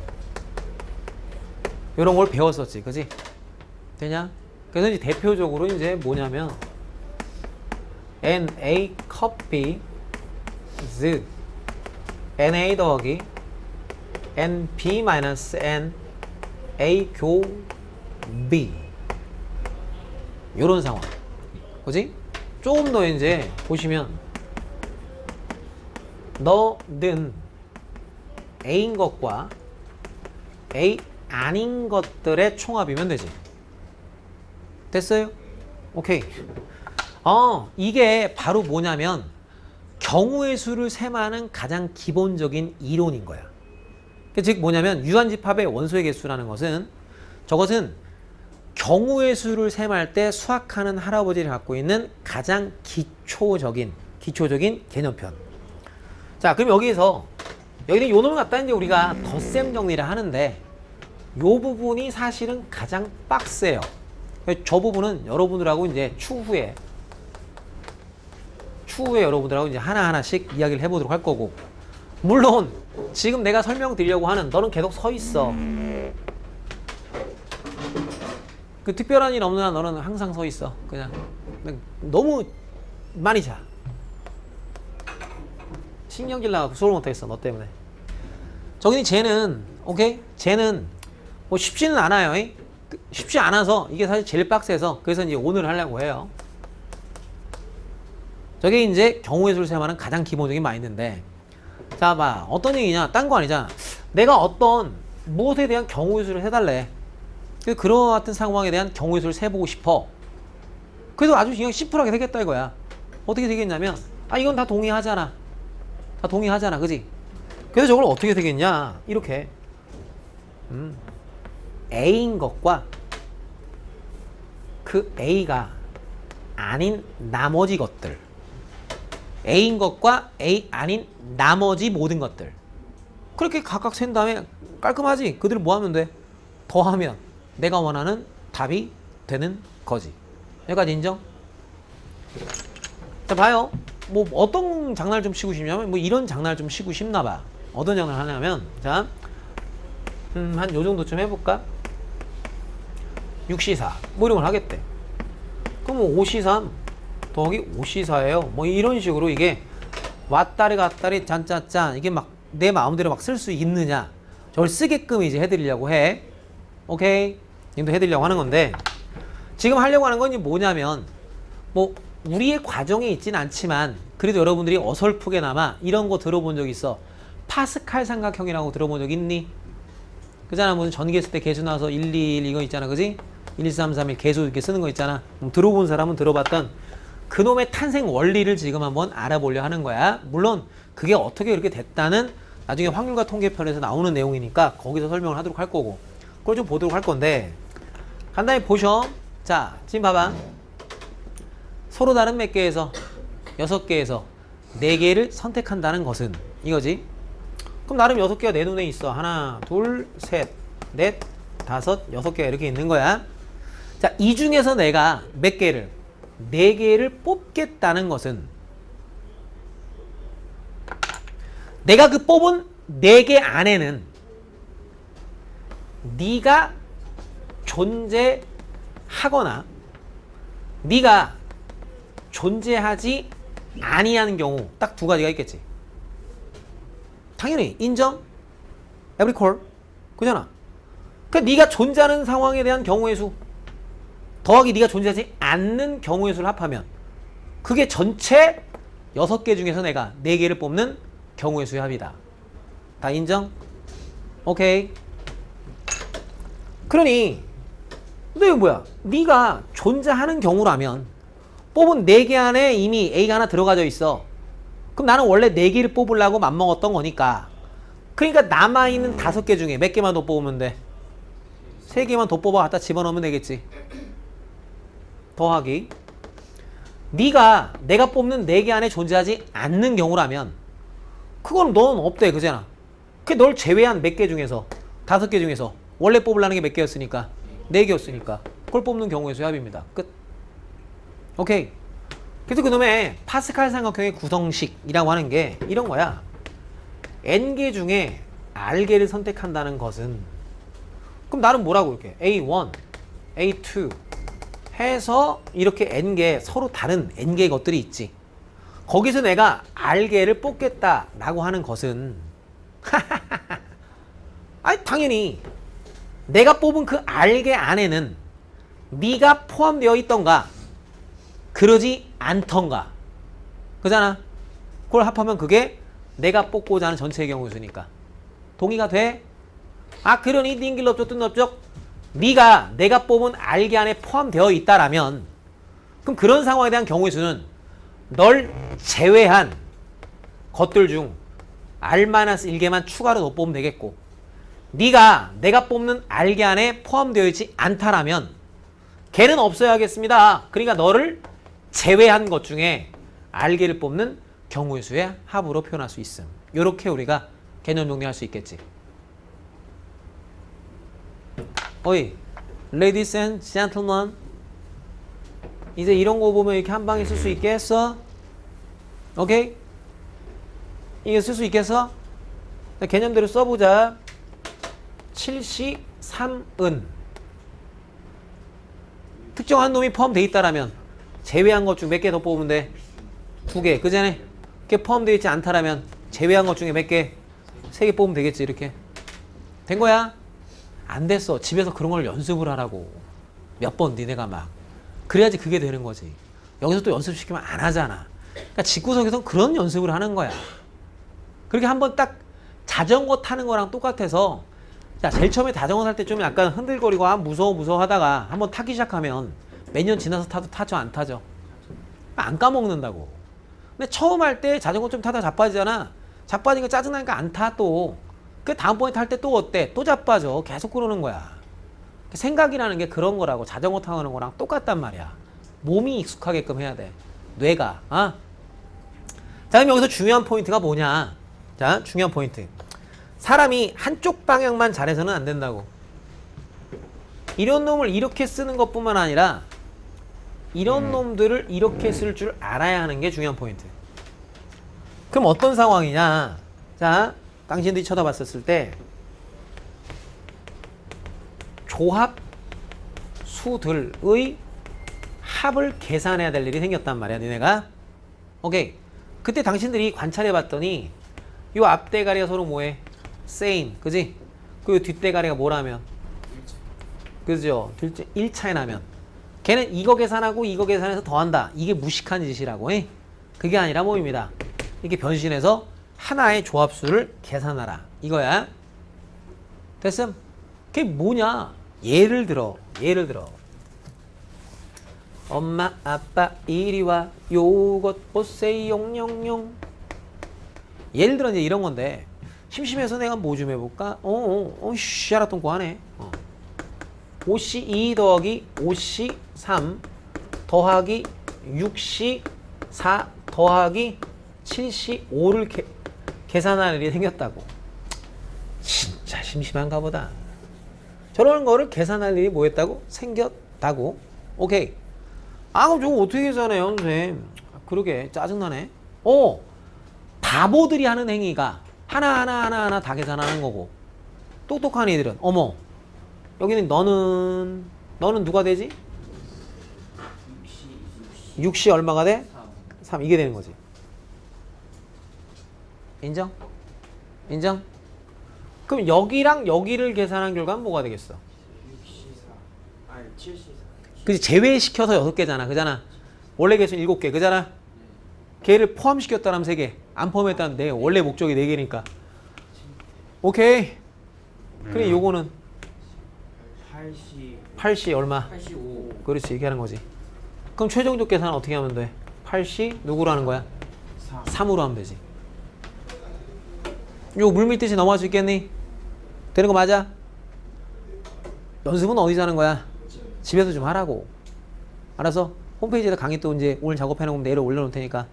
이런 걸 배웠었지, 그지? 되냐? 그래서 이제 대표적으로 이제 뭐냐면 NA 커피 Z NA 더하기 NP 마이너스 N A 교 B 요런 상황, 그지? 조금 더 이제 보시면 너는 A인 것과 A 아닌 것들의 총합이면 되지. 됐어요? 오케이. 이게 바로 뭐냐면 경우의 수를 셈하는 가장 기본적인 이론인 거야. 즉 뭐냐면 유한집합의 원소의 개수라는 것은 저것은 경우의 수를 셈할 때 수학하는 할아버지를 갖고 있는 가장 기초적인 개념편. 자, 그럼 여기는 요 놈을 갖다 이제 우리가 덧셈 정리를 하는데 요 부분이 사실은 가장 빡세요. 저 부분은 여러분들하고 이제 추후에 여러분들하고 이제 하나하나씩 이야기를 해보도록 할 거고, 물론 지금 내가 설명드리려고 하는 너는 계속 서 있어. 그 특별한 일 없는 한 너는 항상 서 있어. 그냥 너무 많이 자. 신경질 나가고 수업을 못하겠어, 너 때문에. 저기는 쟤는 오케이? 쟤는 뭐 쉽지는 않아요. 쉽지 않아서 이게 사실 제일 빡세서 그래서 이제 오늘 하려고 해요. 저게 이제 경우의 수를 셈하는 가장 기본적인 마인드인데, 자, 봐. 어떤 얘기냐? 딴 거 아니잖아. 내가 어떤 무엇에 대한 경우의 수를 해달래. 그런 같은 상황에 대한 경우의 수를 세보고 싶어. 그래서 아주 그냥 심플하게 되겠다 이거야. 어떻게 되겠냐면, 이건 다 동의하잖아. 그지? 그래서 저걸 어떻게 되겠냐? 이렇게. A인 것과 그 A가 아닌 나머지 것들. A인 것과 A 아닌 나머지 모든 것들. 그렇게 각각 센 다음에 깔끔하지? 그들을 뭐 하면 돼? 더하면 내가 원하는 답이 되는 거지. 여기까지 인정? 자, 봐요. 뭐 어떤 장난을 좀 치고 싶냐면 뭐 이런 장난을 좀 치고 싶나 봐. 어떤 장난을 하냐면, 자, 한 요 정도쯤 해볼까? 6C4 뭐 이런 걸 하겠대. 그럼 뭐 5C3 더하기 5C4예요. 뭐 이런 식으로 이게 왔다리 갔다리 짠짠짠 이게 막 내 마음대로 막 쓸 수 있느냐, 저걸 쓰게끔 이제 해드리려고 해. 오케이? 지금도 해드리려고 하는 건데, 지금 하려고 하는 건 뭐냐면, 뭐 우리의 과정에 있진 않지만 그래도 여러분들이 어설프게나마 이런 거 들어본 적 있어. 파스칼 삼각형이라고 들어본 적 있니? 그잖아. 무슨 전개 쓸 때 개수 나와서 1, 2, 1 이거 있잖아. 그지? 1, 2, 3, 3, 1 개수 이렇게 쓰는 거 있잖아. 들어본 사람은 들어봤던 그놈의 탄생 원리를 지금 한번 알아보려 하는 거야. 물론 그게 어떻게 그렇게 됐다는 나중에 확률과 통계편에서 나오는 내용이니까 거기서 설명을 하도록 할 거고 그걸 좀 보도록 할 건데 간단히 보셔. 자, 지금 봐봐. 서로 다른 몇 개에서 6개에서 4개를 선택한다는 것은 이거지. 그럼 나름 6개가 내 눈에 있어. 하나, 둘, 셋, 넷, 다섯, 6개가 이렇게 있는 거야. 자, 이 중에서 내가 몇 개를? 4개를 뽑겠다는 것은 내가 그 뽑은 4개 안에는 네가 존재하거나 네가 존재하지 아니하는 경우 딱 2가지가 있겠지. 당연히 인정? every call 그잖아. 그러니까 네가 존재하는 상황에 대한 경우의 수 더하기 네가 존재하지 않는 경우의 수를 합하면 그게 전체 6개 중에서 내가 4개를 뽑는 경우의 수의 합이다. 다 인정? 오케이. 그러니 근데 이거 뭐야? 네가 존재하는 경우라면 뽑은 4개 안에 이미 A가 하나 들어가져 있어. 그럼 나는 원래 4개를 뽑으려고 맘먹었던 거니까 그러니까 남아있는 5개 중에 몇 개만 더 뽑으면 돼? 3개만 더 뽑아 갖다 집어넣으면 되겠지. 더하기 네가 내가 뽑는 4개 안에 존재하지 않는 경우라면 그건 너는 없대. 그잖아. 그게 널 제외한 몇 개 중에서 5개 중에서 원래 뽑으려는 게 몇 개였으니까 4개였으니까 그걸 뽑는 경우의 수의 합입니다. 끝. 오케이. 그래서 그놈의 파스칼 삼각형의 구성식이라고 하는 게 이런 거야. n개 중에 r개를 선택한다는 것은 그럼 나는 뭐라고 이렇게 A1, A2 해서 이렇게 n개 서로 다른 n개의 것들이 있지. 거기서 내가 r개를 뽑겠다라고 하는 것은 아니 당연히 내가 뽑은 그 r개 안에는 네가 포함되어 있던가 그러지 않던가 그잖아. 그걸 합하면 그게 내가 뽑고자 하는 전체의 경우의 수니까 동의가 돼? 아 그러니 띵길럽적 뜬럽적 네가 내가 뽑은 r개 안에 포함되어 있다라면 그럼 그런 상황에 대한 경우의 수는 널 제외한 것들 중 r-1개만 추가로 더 뽑으면 되겠고 네가 내가 뽑는 r개 안에 포함되어 있지 않다라면 걔는 없어야겠습니다. 그러니까 너를 제외한 것 중에 r개를 뽑는 경우의 수의 합으로 표현할 수 있음. 요렇게 우리가 개념 정리할 수 있겠지. 어이, ladies and gentlemen, 이제 이런 거 보면 이렇게 한 방에 쓸 수 있겠어? 오케이? 이게 쓸 수 있겠어? 개념대로 써보자. 7시 3은 특정한 놈이 포함되어 있다라면 제외한 것 중 몇 개 더 뽑으면 돼? 2개. 그전에 그게 포함되어 있지 않다라면 제외한 것 중에 몇 개? 3개 뽑으면 되겠지. 이렇게 된 거야? 안 됐어. 집에서 그런 걸 연습을 하라고. 몇 번 니네가 막. 그래야지 그게 되는 거지. 여기서 또 연습시키면 안 하잖아. 그러니까 집구석에서 그런 연습을 하는 거야. 그렇게 한번 딱 자전거 타는 거랑 똑같아서 자, 제일 처음에 자전거 탈 때 좀 약간 흔들거리고 무서워 하다가 한번 타기 시작하면 몇 년 지나서 타도 타죠 안 타죠? 안 까먹는다고. 근데 처음 할 때 자전거 좀 타다 자빠지잖아. 자빠지니까 짜증나니까 안 타 또. 그 다음번에 탈 때 또 어때? 또 자빠져. 계속 그러는 거야. 생각이라는 게 그런 거라고. 자전거 타는 거랑 똑같단 말이야. 몸이 익숙하게끔 해야 돼. 뇌가. 자, 그럼 여기서 중요한 포인트가 뭐냐? 자, 중요한 포인트. 사람이 한쪽 방향만 잘해서는 안 된다고. 이런 놈을 이렇게 쓰는 것뿐만 아니라 이런 놈들을 이렇게 쓸 줄 알아야 하는 게 중요한 포인트. 그럼 어떤 상황이냐? 자, 당신들이 쳐다봤었을 때 조합 수들의 합을 계산해야 될 일이 생겼단 말이야, 니네가. 오케이. 그때 당신들이 관찰해 봤더니 요 앞대가리가 서로 뭐해? same, 그지? 그 뒷대가리가 뭐라면? 그죠? 1차이 나면 걔는 이거 계산하고 이거 계산해서 더한다. 이게 무식한 짓이라고 해. 그게 아니라 뭐입니다. 이렇게 변신해서 하나의 조합수를 계산하라. 이거야. 됐음? 그게 뭐냐? 예를 들어. 엄마, 아빠, 이리 와. 요것 보세요. 용용용. 예를 들어 이제 이런 건데 심심해서 내가 뭐 좀 해볼까? 씨알아 똥꼬 하네. 5C 2 더하기 5C 3 더하기 6C 4 더하기 7C 5를 계산할 일이 생겼다고. 진짜 심심한가 보다. 저런 거를 계산할 일이 뭐였다고? 생겼다고. 오케이. 그럼 저거 어떻게 계산해요, 선생님? 그러게 짜증나네. 바보들이 하는 행위가 하나 다 계산하는 거고, 똑똑한 애들은 어머, 여기는 너는 누가 되지? 6시 얼마가 돼? 3 이게 되는 거지. 인정? 그럼 여기랑 여기를 계산한 결과는 뭐가 되겠어? 6C4 아니 7C4 그치, 제외시켜서 6개잖아. 그잖아. 원래 개수는 7개. 그잖아. 걔를 포함시켰다면 3개. 안 포함했다면 내 원래 목적이 4개니까. 오케이. 그래, 요거는 8C 얼마? 85 그렇지, 얘기하는 거지. 그럼 최종적 계산은 어떻게 하면 돼? 8C 누구로 하는 거야? 3으로 하면 되지. 요 물밀듯이 넘어갈 수 있겠니? 되는 거 맞아? 연습은 어디서 하는 거야? 집에서 좀 하라고. 알았어? 홈페이지에다 강의 또 이제 오늘 작업해놓으면 내일 올려놓을 테니까.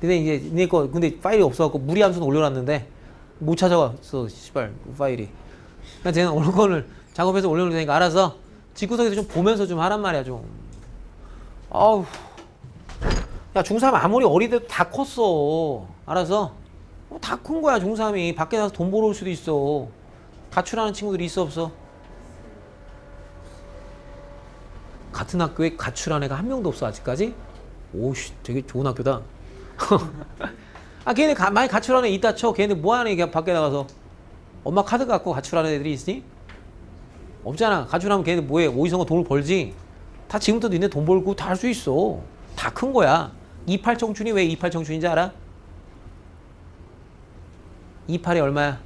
근데 이제 니네 거 근데 파일이 없어갖고 무리 함수는 올려놨는데 못 찾아왔어, 씨발 파일이. 그러니까 쟤는 오늘 거를 작업해서 올려놓을 테니까 알아서 집구석에서 좀 보면서 좀 하란 말이야 좀. 아우. 야 중3 아무리 어리돼도 다 컸어. 알아서? 다 큰 거야 중3이. 밖에 나가서 돈 벌어올 수도 있어. 가출하는 친구들이 있어 없어? 같은 학교에 가출한 애가 한 명도 없어 아직까지? 오씨 되게 좋은 학교다. 걔네 많이 가출한 애 있다 쳐. 걔네 뭐하는 애 밖에 나가서 엄마 카드 갖고 가출하는 애들이 있으니? 없잖아. 가출하면 걔네 뭐해? 어디선가 돈을 벌지. 다 지금부터 니네 돈 벌고 다 할 수 있어. 다 큰 거야. 28 청춘이 왜 28 청춘인지 알아? 28이 얼마야?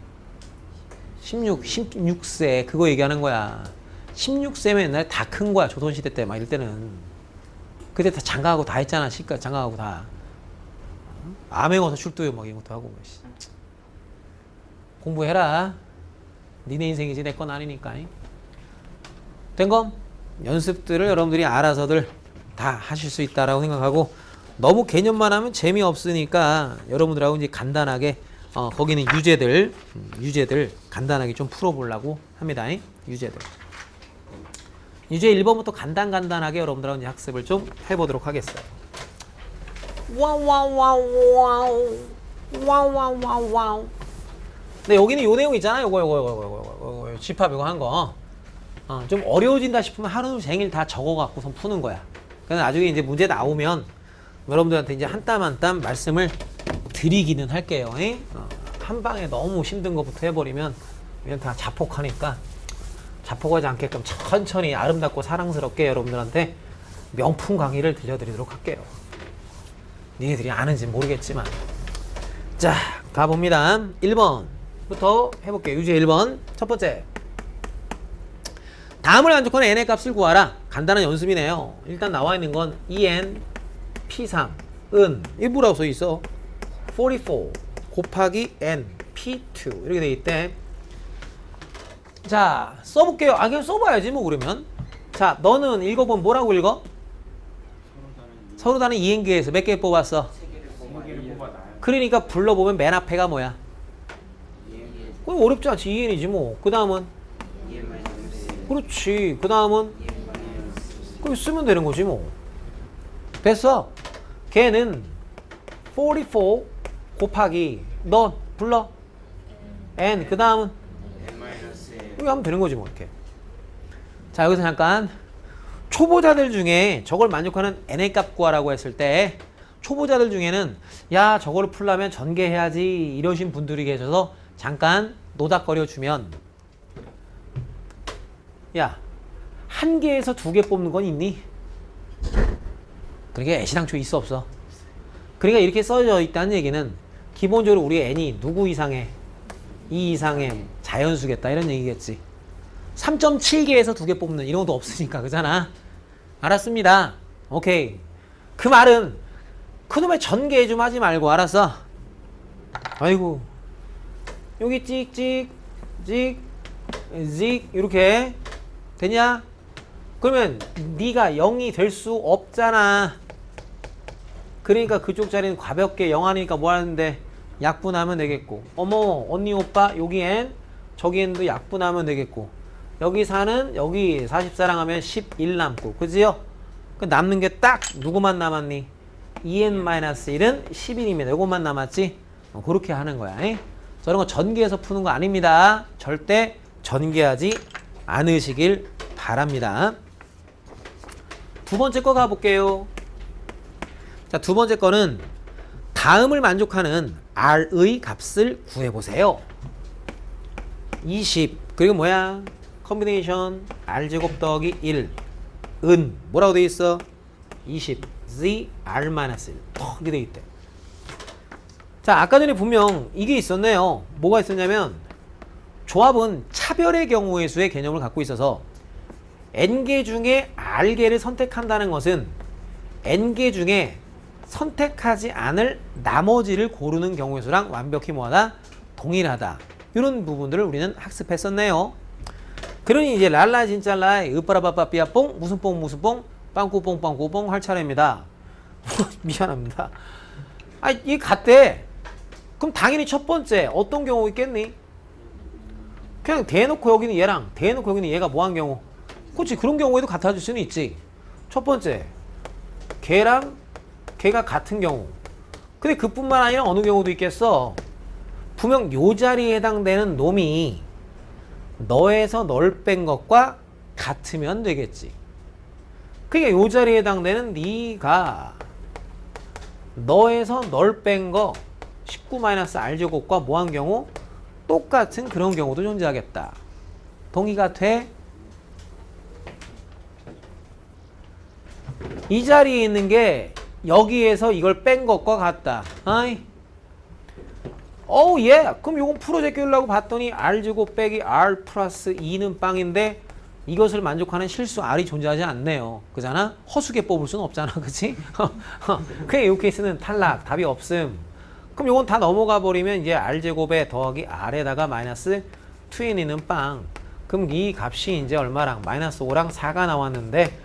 16세. 그거 얘기하는 거야. 16세면 옛날에 다 큰 거야. 조선시대 때 막 이럴 때는. 그때 다 장가하고 다 했잖아. 시가 장가하고 다. 암행어사 출두요 막 이런 것도 하고. 공부해라. 니네 인생이지 내 건 아니니까. 된 거? 연습들을 여러분들이 알아서들 다 하실 수 있다라고 생각하고, 너무 개념만 하면 재미없으니까 여러분들하고 이제 간단하게 거기는 유제들 간단하게 좀 풀어보려고 합니다. 유제들. 유제 1번부터 간단하게 여러분들하고 이제 학습을 좀 해보도록 하겠어요. 와우. 근데 여기는 요 내용 있잖아. 요거 집합 이거 한 거. 좀 어려워진다 싶으면 하루 종일 다 적어갖고선 푸는 거야. 그래서 나중에 이제 문제 나오면 여러분들한테 이제 한 땀 한 땀 말씀을 드리기는 할게요. 한 방에 너무 힘든 것부터 해버리면 이건 다 자폭하니까 자폭하지 않게끔 천천히 아름답고 사랑스럽게 여러분들한테 명품 강의를 들려드리도록 할게요. 니네들이 아는지 모르겠지만. 자, 가봅니다. 1번부터 해볼게요. 유제 1번. 첫 번째. 다음을 만족하는 n의 값을 구하라. 간단한 연습이네요. 일단 나와 있는 건 en p3 은 이게 뭐라고 써 있어? 44 곱하기 n p2 이렇게 돼 있대. 자, 써볼게요. 그냥 써봐야지 뭐 그러면. 자, 너는 읽어보면 뭐라고 읽어? 서로 다른 이행기에서 몇 개 뽑았어? 3개를 뽑아 나요. 그러니까 불러보면 맨 앞에가 뭐야? 그럼 어렵지 않지. EN이지 뭐. 그 다음은? 그렇지. 그 다음은? 그럼 쓰면 되는 거지 뭐. 됐어. 걔는 44 곱하기 너 불러 n 그 다음은? 이거 하면 되는 거지 뭐 이렇게. 자, 여기서 잠깐 초보자들 중에 저걸 만족하는 n의 값 구하라고 했을 때 초보자들 중에는 야 저거를 풀려면 전개해야지 이러신 분들이 계셔서 잠깐 노닥거려 주면, 야, 한 개에서 2개 뽑는 건 있니? 그러니까 애시당초 있어 없어? 그러니까 이렇게 써져 있다는 얘기는 기본적으로 우리 n이 누구 이상의 2 이상의 자연수겠다 이런 얘기겠지. 3.7개에서 2개 뽑는 이런 것도 없으니까 그잖아. 알았습니다. 오케이. 그 말은 그놈의 전개 좀 하지 말고 알았어. 아이고 여기 찍찍 찍 찍 이렇게 되냐? 그러면 네가 0이 될 수 없잖아. 그러니까 그쪽 자리는 가볍게 0 하니까 뭐 하는데 약분하면 되겠고, 어머 언니 오빠 여기 n 저기 n도 약분하면 되겠고, 여기 4는 여기 44랑 하면 11 남고, 그지요? 그 남는 게 딱 누구만 남았니? 2n-1은 11입니다. 요것만 남았지? 그렇게 하는 거야. 저런 거 전개해서 푸는 거 아닙니다. 절대 전개하지 않으시길 바랍니다. 두 번째 거 가볼게요. 자, 두 번째 거는 다음을 만족하는 r의 값을 구해보세요. 20 그리고 뭐야? 컨비네이션 r제곱 더하기 1 은 뭐라고 돼 있어? 20 z r-1 이렇게 돼 있대. 자, 아까 전에 분명 이게 있었네요. 뭐가 있었냐면 조합은 차별의 경우의 수의 개념을 갖고 있어서 n개 중에 r개를 선택한다는 것은 n개 중에 선택하지 않을 나머지를 고르는 경우의 수랑 완벽히 뭐하다? 동일하다. 이런 부분들을 우리는 학습했었네요. 그러니 이제 랄라 진짜라이 으빠라빠빠삐아뽕 무슨 뽕 무슨 뽕 빵꾸뽕 빵꾸뽕 할 차례입니다. 미안합니다. 아, 이게 같대. 그럼 당연히 첫 번째 어떤 경우 있겠니? 그냥 대놓고 여기는 얘랑 대놓고 여기는 얘가 뭐한 경우? 그렇지, 그런 경우에도 같아질 수는 있지. 첫 번째 걔랑 걔가 같은 경우. 근데 그뿐만 아니라 어느 경우도 있겠어. 분명 요 자리에 해당되는 놈이 너에서 널 뺀 것과 같으면 되겠지. 그러니까 요 자리에 해당되는 네가 너에서 널 뺀 거 19-r제곱과 뭐한 경우? 똑같은 그런 경우도 존재하겠다. 동의가 돼? 이 자리에 있는 게 여기에서 이걸 뺀 것과 같다. 아이. 어우 예. 그럼 요건 풀어제끼려고 봤더니 r제곱 빼기 r 플러스 2는 빵인데 이것을 만족하는 실수 r이 존재하지 않네요. 그잖아? 허수게 뽑을 수는 없잖아. 그치? 그냥 이 케이스는 탈락. 답이 없음. 그럼 요건 다 넘어가 버리면 이제 r제곱에 더하기 r에다가 마이너스 2n이는 빵. 그럼 이 값이 이제 얼마랑? 마이너스 5랑 4가 나왔는데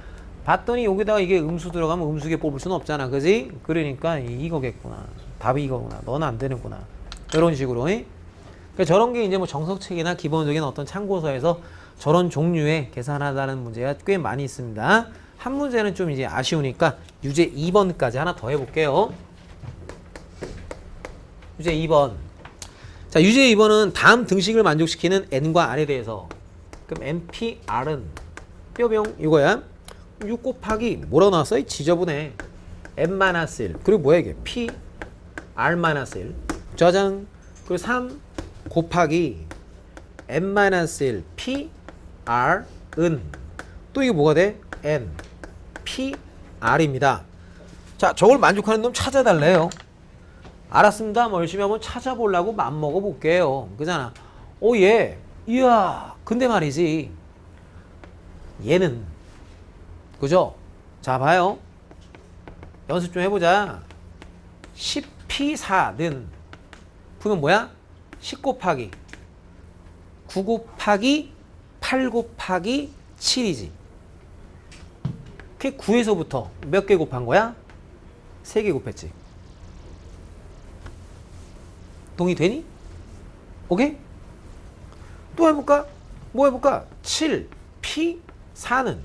봤더니 여기다가 이게 음수 들어가면 음수게 뽑을 수는 없잖아. 그지? 그러니까 이거겠구나. 답이 이거구나. 넌 안 되는구나. 이런 식으로. 그러니까 저런 게 이제 뭐 정석책이나 기본적인 어떤 참고서에서 저런 종류의 계산하다는 문제가 꽤 많이 있습니다. 한 문제는 좀 이제 아쉬우니까 유제 2번까지 하나 더 해볼게요. 유제 2번. 자, 유제 2번은 다음 등식을 만족시키는 n과 r에 대해서. 그럼 npr은 뼈병 이거야. 6 곱하기 뭐라고 나왔어? 지저분해. n-1 그리고 뭐야 이게? p r-1 짜잔. 그리고 3 곱하기 n-1 p r 은 또 이게 뭐가 돼? n p r입니다. 자, 저걸 만족하는 놈 찾아달래요. 알았습니다. 뭐 열심히 한번 찾아보려고 맘먹어 볼게요. 그잖아. 오, 얘. 이야. 근데 말이지. 얘는. 그죠? 자, 봐요. 연습 좀 해보자. 10p4는 그러면 뭐야? 10 곱하기 9 곱하기 8 곱하기 7이지. 그게 9에서부터 몇 개 곱한 거야? 3개 곱했지. 동의되니? 오케이? 또 해볼까? 뭐 해볼까? 7p4는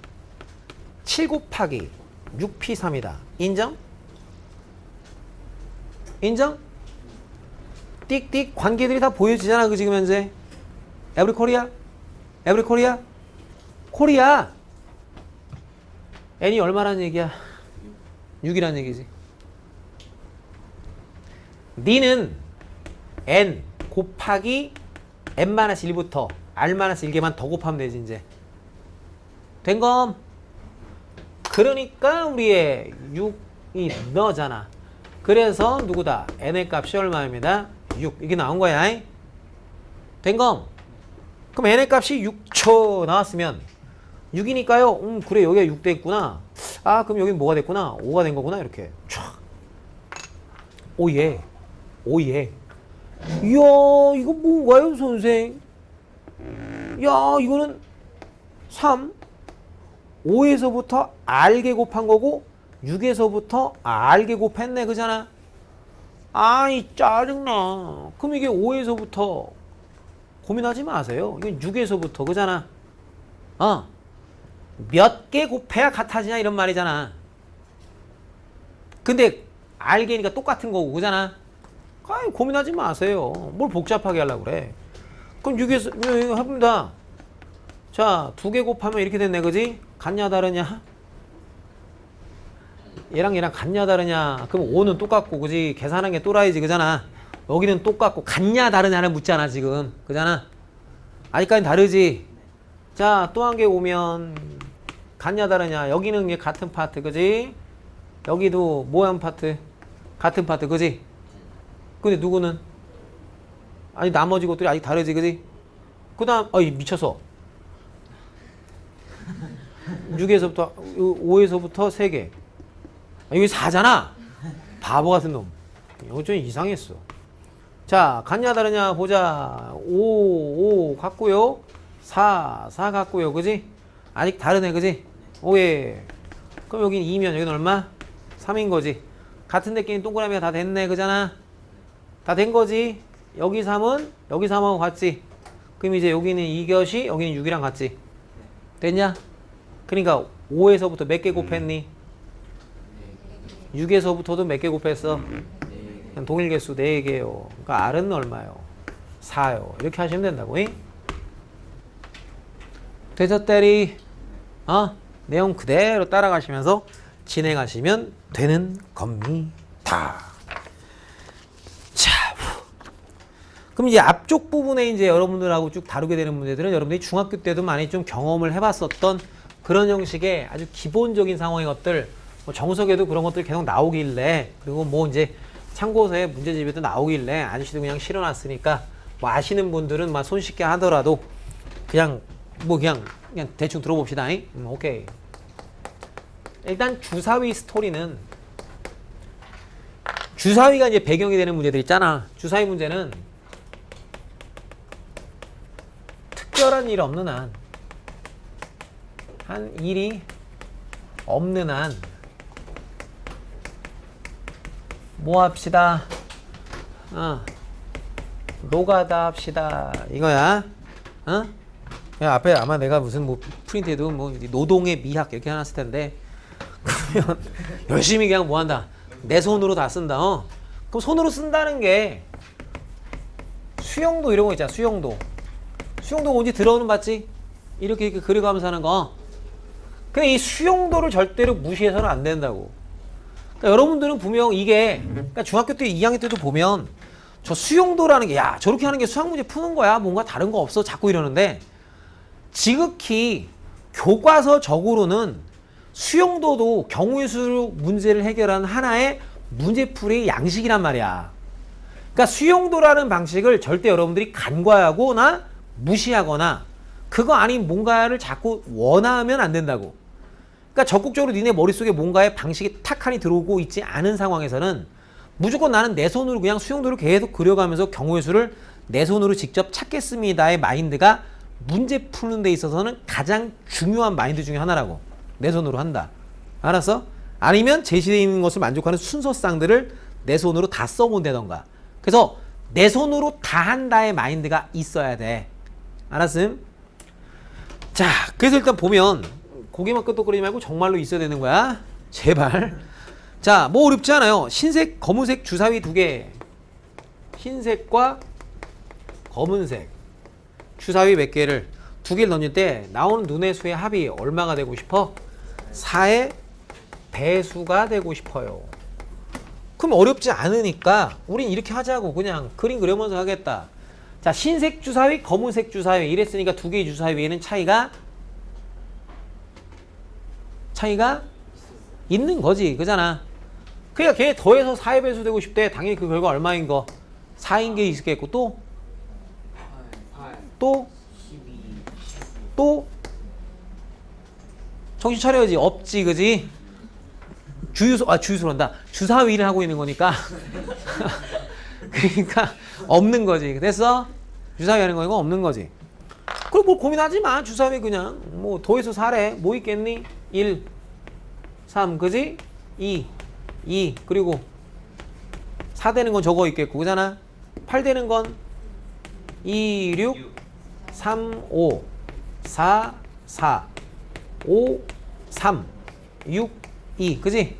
7 곱하기 6p3이다. 인정? 인정? 띡띡 관계들이 다 보여지잖아. 그 지금 현재 에브리 코리아? 에브리 코리아? 코리아 n이 얼마란 얘기야? 6이란 얘기지. n는 n 곱하기 n-1부터 r-1개만 더 곱하면 되지 이제. 된검. 그러니까 우리의 6이 너잖아. 그래서 누구다? n의 값이 얼마입니다? 6. 이게 나온 거야. 된검. 그럼 n의 값이 6초 나왔으면 6이니까요. 그래 여기가 6 됐구나. 아 그럼 여기 뭐가 됐구나? 5가 된 거구나. 이렇게 촥. 오예. 오예. 이야 이거 뭔가요 선생? 야 이거는 3 5에서부터 R개 곱한 거고 6에서부터 R개 곱했네 그잖아. 아이 짜증나. 그럼 이게 5에서부터 고민하지 마세요. 이건 6에서부터 그잖아. 몇 개 곱해야 같아지냐 이런 말이잖아. 근데 R개니까 똑같은 거고 그잖아. 아이 고민하지 마세요. 뭘 복잡하게 하려고 그래. 그럼 6에서 이거 해봅니다. 자 2개 곱하면 이렇게 됐네 그지? 같냐 다르냐? 얘랑 같냐 다르냐? 그럼 5는 똑같고 그지? 계산한 게 또라이지 그잖아. 여기는 똑같고 같냐 다르냐를 묻잖아 지금 그잖아. 아직까지는 다르지. 자 또 한 개 오면 같냐 다르냐? 여기는 이게 같은 파트 그지? 여기도 뭐한 파트? 같은 파트 그지? 근데 누구는? 아니 나머지 것들이 아직 다르지 그지? 그 다음 어이 미쳤어. 6에서부터 5에서부터 3개. 여기 4잖아. 바보 같은 놈. 이거 좀 이상했어. 자 같냐 다르냐 보자. 5 같고요. 4 같고요. 그지? 아직 다르네 그지? 오예. 그럼 여긴 2면 여기는 얼마? 3인 거지. 같은 데끼리 동그라미가 다 됐네 그잖아. 다 된 거지. 여기 3은 여기 3하고 같지. 그럼 이제 여기는 2곁이 여기는 6이랑 같지. 됐냐? 그러니까 5에서부터 몇 개 곱했니? 6에서부터도 몇 개 곱했어? 그냥 동일 개수 4개요. 그러니까 R은 얼마요? 4요. 이렇게 하시면 된다고. 되셨대리? 내용 그대로 따라가시면서 진행하시면 되는 겁니다. 자, 그럼 이제 앞쪽 부분에 이제 여러분들하고 쭉 다루게 되는 문제들은 여러분들이 중학교 때도 많이 좀 경험을 해봤었던 그런 형식의 아주 기본적인 상황의 것들, 뭐 정석에도 그런 것들이 계속 나오길래, 그리고 뭐 이제 참고서에 문제집에도 나오길래 아저씨도 그냥 실어놨으니까 뭐 아시는 분들은 막 손쉽게 하더라도 그냥 뭐 그냥 대충 들어봅시다. 오케이. 일단 주사위 스토리는 주사위가 이제 배경이 되는 문제들 있잖아. 주사위 문제는 특별한 일 없는 한 일이 없는 한 뭐 합시다? 노가다 합시다. 이거야. 야, 앞에 아마 내가 무슨 뭐 프린트에도 뭐 노동의 미학 이렇게 해놨을 텐데 그러면 열심히 그냥 뭐 한다. 내 손으로 다 쓴다. 그럼 손으로 쓴다는 게 수영도 이런 거 있잖아. 수영도 뭔지 들어오는 봤지? 이렇게 그려가면서 하는 거. 근데 이 수용도를 절대로 무시해서는 안 된다고. 그러니까 여러분들은 분명 이게 그러니까 중학교 때 2학년 때도 보면 저 수용도라는 게 야 저렇게 하는 게 수학 문제 푸는 거야 뭔가 다른 거 없어 자꾸 이러는데 지극히 교과서적으로는 수용도도 경우의 수 문제를 해결하는 하나의 문제풀이 양식이란 말이야. 그러니까 수용도라는 방식을 절대 여러분들이 간과하거나 무시하거나 그거 아닌 뭔가를 자꾸 원하면 안 된다고. 그러니까 적극적으로 니네 머릿속에 뭔가의 방식이 탁하니 들어오고 있지 않은 상황에서는 무조건 나는 내 손으로 그냥 수용도를 계속 그려가면서 경우의 수를 내 손으로 직접 찾겠습니다의 마인드가 문제 푸는 데 있어서는 가장 중요한 마인드 중에 하나라고. 내 손으로 한다. 알았어? 아니면 제시되어 있는 것을 만족하는 순서쌍들을 내 손으로 다 써본다던가. 그래서 내 손으로 다 한다의 마인드가 있어야 돼. 알았음? 자, 그래서 일단 보면 고개만 끄덕거리지 말고 정말로 있어야 되는 거야. 제발. 자, 뭐 어렵지 않아요. 흰색, 검은색 주사위 2개. 흰색과 검은색 주사위 몇 개를 2개를 던질 때 나오는 눈의 수의 합이 얼마가 되고 싶어? 4의 배수가 되고 싶어요. 그럼 어렵지 않으니까 우린 이렇게 하자고. 그냥 그림 그려면서 하겠다. 자, 흰색 주사위, 검은색 주사위 이랬으니까 2개의 주사위에는 차이가 있는 거지. 그잖아. 그러니까 걔 더해서 4의 배수 되고 싶대. 당연히 그 결과 얼마인 거? 4인 게 있겠고 또? 8 또? 12 또? 정신 차려야지. 없지, 그지? 주유소란다. 주사위를 하고 있는 거니까. 그러니까 없는 거지. 됐어? 주사위 하는 거니까 없는 거지. 그럼 뭘 고민하지 마. 주사위 그냥 뭐 더해서 4래. 뭐 있겠니? 1, 3, 그지? 2 그리고 4 되는 건 저거 있겠고, 그잖아? 8 되는 건 2, 6, 3, 5, 4, 5, 3, 6, 2, 그지?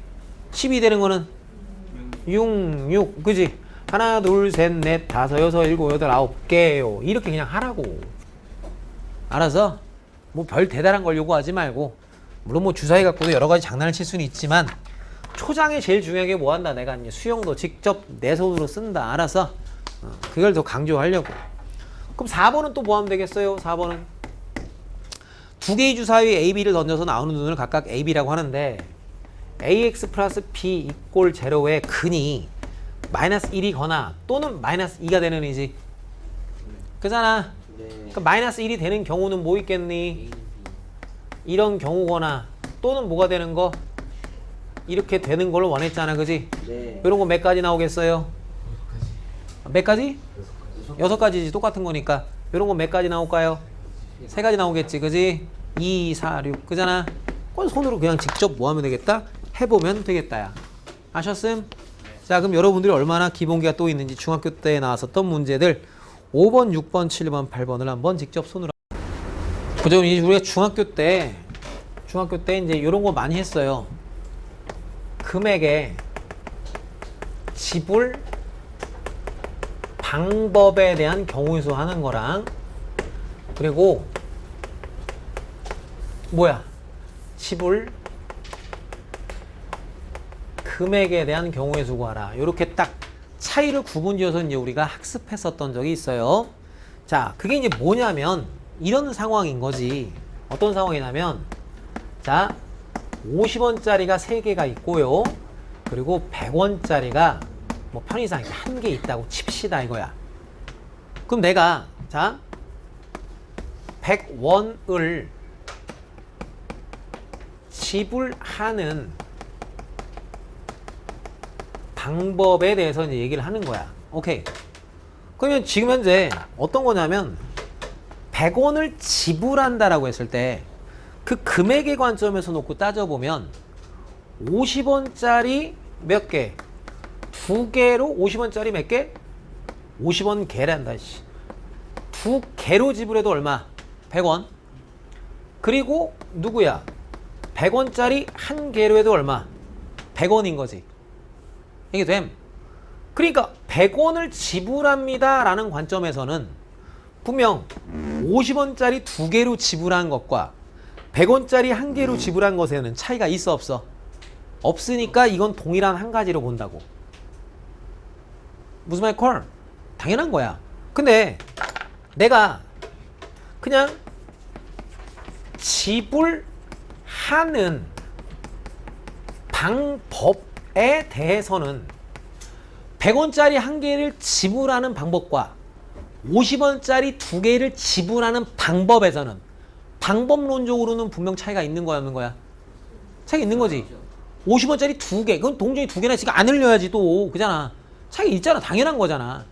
12 되는 거는 6, 그지? 하나, 둘, 셋, 넷, 다섯, 여섯, 일곱, 여덟, 아홉 개요. 이렇게 그냥 하라고. 알아서 뭐 별 대단한 걸 요구하지 말고, 물론 뭐 주사위 갖고도 여러 가지 장난을 칠 수는 있지만 초장에 제일 중요한 게 뭐 한다? 내가 이제 수영도 직접 내 손으로 쓴다. 알아서 그걸 더 강조하려고. 그럼 4번은 또 뭐 하면 되겠어요? 4번은 두 개의 주사위 A, B를 던져서 나오는 눈을 각각 A, B라고 하는데 AX 플러스 B 이꼴 제로의 근이 마이너스 1이거나 또는 마이너스 2가 되는 의지. 그잖아. 네. 그러니까 마이너스 1이 되는 경우는 뭐 있겠니? A, B 이런 경우거나 또는 뭐가 되는 거? 이렇게 되는 걸 원했잖아. 그지? 네. 이런 거 몇 가지 나오겠어요? 몇 가지? 6가지지. 똑같은 거니까. 이런 거 몇 가지 나올까요? 3가지 나오겠지. 그지? 2, 4, 6. 그잖아. 그건 손으로 그냥 직접 뭐 하면 되겠다? 해보면 되겠다. 야. 아셨음? 자, 그럼 여러분들이 얼마나 기본기가 또 있는지 중학교 때 나왔었던 문제들 5번, 6번, 7번, 8번을 한번 직접 손으로. 그죠? 이제 우리가 중학교 때 이제 이런 거 많이 했어요. 금액의 지불 방법에 대한 경우수 하는 거랑, 그리고 뭐야? 지불 금액에 대한 경우의 수 구하라. 이렇게 딱 차이를 구분지어서 이제 우리가 학습했었던 적이 있어요. 자, 그게 이제 뭐냐면 이런 상황인 거지. 어떤 상황이냐면, 자, 50원짜리가 3개가 있고요. 그리고 100원짜리가 뭐 편의상 1개 있다고 칩시다 이거야. 그럼 내가 자 100원을 지불하는 방법에 대해서 이제 얘기를 하는 거야. 오케이. 그러면 지금 현재 어떤 거냐면 100원을 지불한다라고 했을 때 그 금액의 관점에서 놓고 따져보면 50원짜리 몇 개? 2개로 50원짜리 몇 개? 50원 개란다. 2개로 지불해도 얼마? 100원. 그리고 누구야? 100원짜리 1개로 해도 얼마? 100원인 거지. 이게 됨. 그러니까 100원을 지불합니다 라는 관점에서는 분명 50원짜리 2개로 지불한 것과 100원짜리 1개로 지불한 것에는 차이가 있어 없어? 없으니까 이건 동일한 한 가지로 본다고. 무슨 말 콜? 당연한 거야. 근데 내가 그냥 지불하는 방법에 대해서는 100원짜리 1개를 지불하는 방법과 50원짜리 2개를 지불하는 방법에서는 방법론적으로는 분명 차이가 있는 거야, 없는 거야? 차이가 있는 거지. 50원짜리 2개, 그건 동전이 2개나 지금 안 흘려야지 또, 그잖아. 차이가 있잖아. 당연한 거잖아.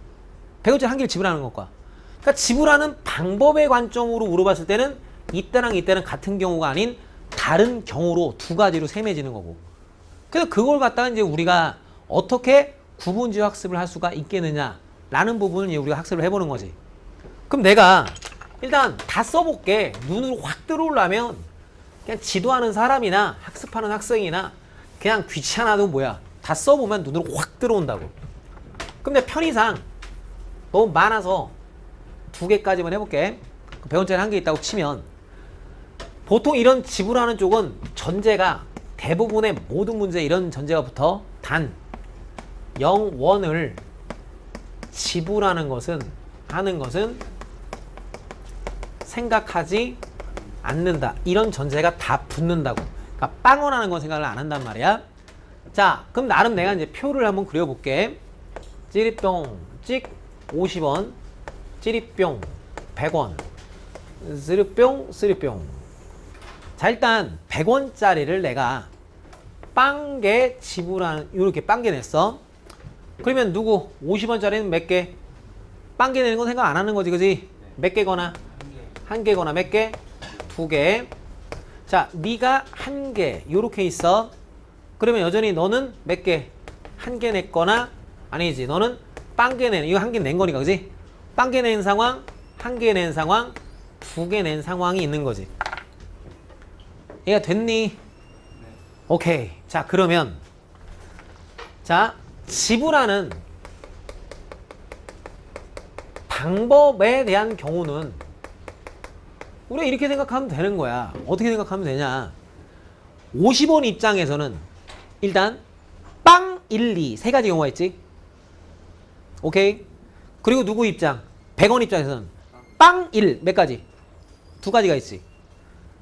100원짜리 1개를 지불하는 것과. 그러니까 지불하는 방법의 관점으로 물어봤을 때는 이때랑 이때는 같은 경우가 아닌 다른 경우로 두 가지로 셈해지는 거고. 그래서 그걸 갖다가 이제 우리가 어떻게 구분지어 학습을 할 수가 있겠느냐라는 부분을 이제 우리가 학습을 해보는 거지. 그럼 내가 일단 다 써볼게. 눈으로 확 들어오려면 그냥 지도하는 사람이나 학습하는 학생이나 그냥 귀찮아도 뭐야. 다 써보면 눈으로 확 들어온다고. 근데 편의상 너무 많아서 2개까지만 해볼게. 100원짜리 1개 있다고 치면 보통 이런 지불하는 쪽은 전제가 대부분의 모든 문제 이런 전제가 붙어. 단 0원을 지불하는 것은 생각하지 않는다. 이런 전제가 다 붙는다고. 그러니까 빵원하는 건 생각을 안 한단 말이야. 자, 그럼 나름 내가 이제 표를 한번 그려볼게. 찌릿뿅 찍 50원, 찌릿뿅 100원, 쓰리뿅 쓰리뿅. 자, 일단 100원짜리를 내가 빵개 지불하는, 이렇게 빵개 냈어. 그러면 누구 50원짜리는 몇 개? 빵개 내는 건 생각 안 하는 거지, 그지? 몇 개거나? 한 개거나 몇 개? 두 개. 자, 네가 한 개 요렇게 있어. 그러면 여전히 너는 몇 개? 한 개 냈거나, 아니지, 너는 빵개 내는, 이거 한 개 낸 거니까, 그지? 빵개 낸 상황, 한 개 낸 상황, 두 개 낸 상황이 있는 거지. 얘가 됐니? 오케이. 자, 그러면 자, 지불하는 방법에 대한 경우는 우리가 이렇게 생각하면 되는 거야. 어떻게 생각하면 되냐? 50원 입장에서는 일단 빵 1, 2 세 가지 경우가 있지. 오케이. 그리고 누구 입장? 100원 입장에서는 빵 1 몇 가지? 두 가지가 있지.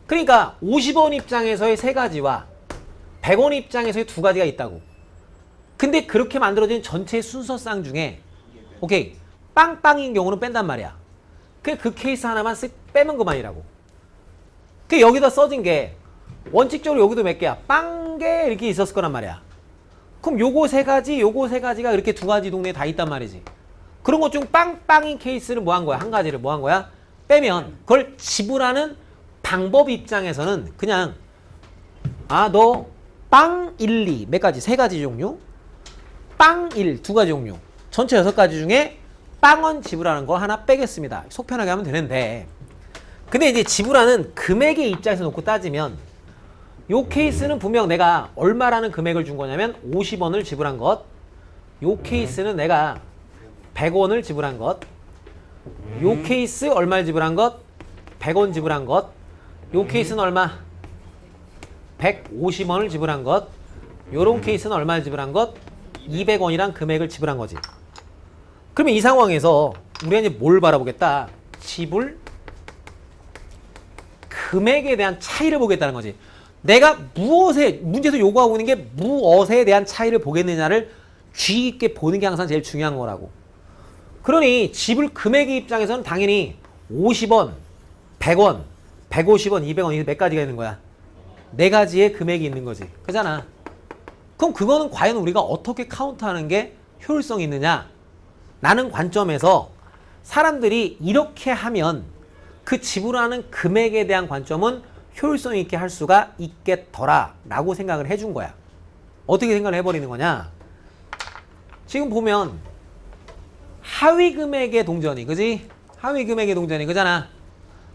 그러니까 50원 입장에서의 세 가지와 100원 입장에서의 두 가지가 있다고. 근데 그렇게 만들어진 전체 순서상 중에 오케이, 빵빵인 경우는 뺀단 말이야. 그 케이스 하나만 쓱 빼면 그만이라고. 여기다 써진 게 원칙적으로 여기도 몇 개야? 빵개 이렇게 있었을 거란 말이야. 그럼 요거 세 가지, 요거 세 가지가 이렇게 두 가지 동네에 다 있단 말이지. 그런 것 중 빵빵인 케이스를 뭐 한 거야? 한 가지를 뭐 한 거야? 빼면 그걸 지불하는 방법 입장에서는 그냥 너 빵 1, 2 몇 가지? 세 가지 종류? 빵 1, 두 가지 종류. 전체 6가지 중에 빵원 지불하는 거 하나 빼겠습니다. 속 편하게 하면 되는데, 근데 이제 지불하는 금액의 입장에서 놓고 따지면 요 케이스는 분명 내가 얼마라는 금액을 준 거냐면 50원을 지불한 것, 요 케이스는 내가 100원을 지불한 것, 요 케이스 얼마를 지불한 것, 100원 지불한 것, 요 케이스는 얼마? 150원을 지불한 것, 요런 케이스는 얼마를 지불한 것? 200원이란 금액을 지불한 거지. 그러면 이 상황에서 우리가 이제 뭘 바라보겠다? 지불 금액에 대한 차이를 보겠다는 거지. 내가 무엇에, 문제에서 요구하고 있는 게 무엇에 대한 차이를 보겠느냐를 주의 깊게 보는 게 항상 제일 중요한 거라고. 그러니 지불 금액의 입장에서는 당연히 50원, 100원, 150원, 200원 이게 몇 가지가 있는 거야? 네 가지의 금액이 있는 거지. 그잖아. 그럼 그거는 과연 우리가 어떻게 카운트하는 게 효율성이 있느냐? 라는 관점에서 사람들이 이렇게 하면 그 지불하는 금액에 대한 관점은 효율성 있게 할 수가 있겠더라 라고 생각을 해준 거야. 어떻게 생각을 해버리는 거냐? 지금 보면 하위 금액의 동전이, 그지? 하위 금액의 동전이, 그잖아.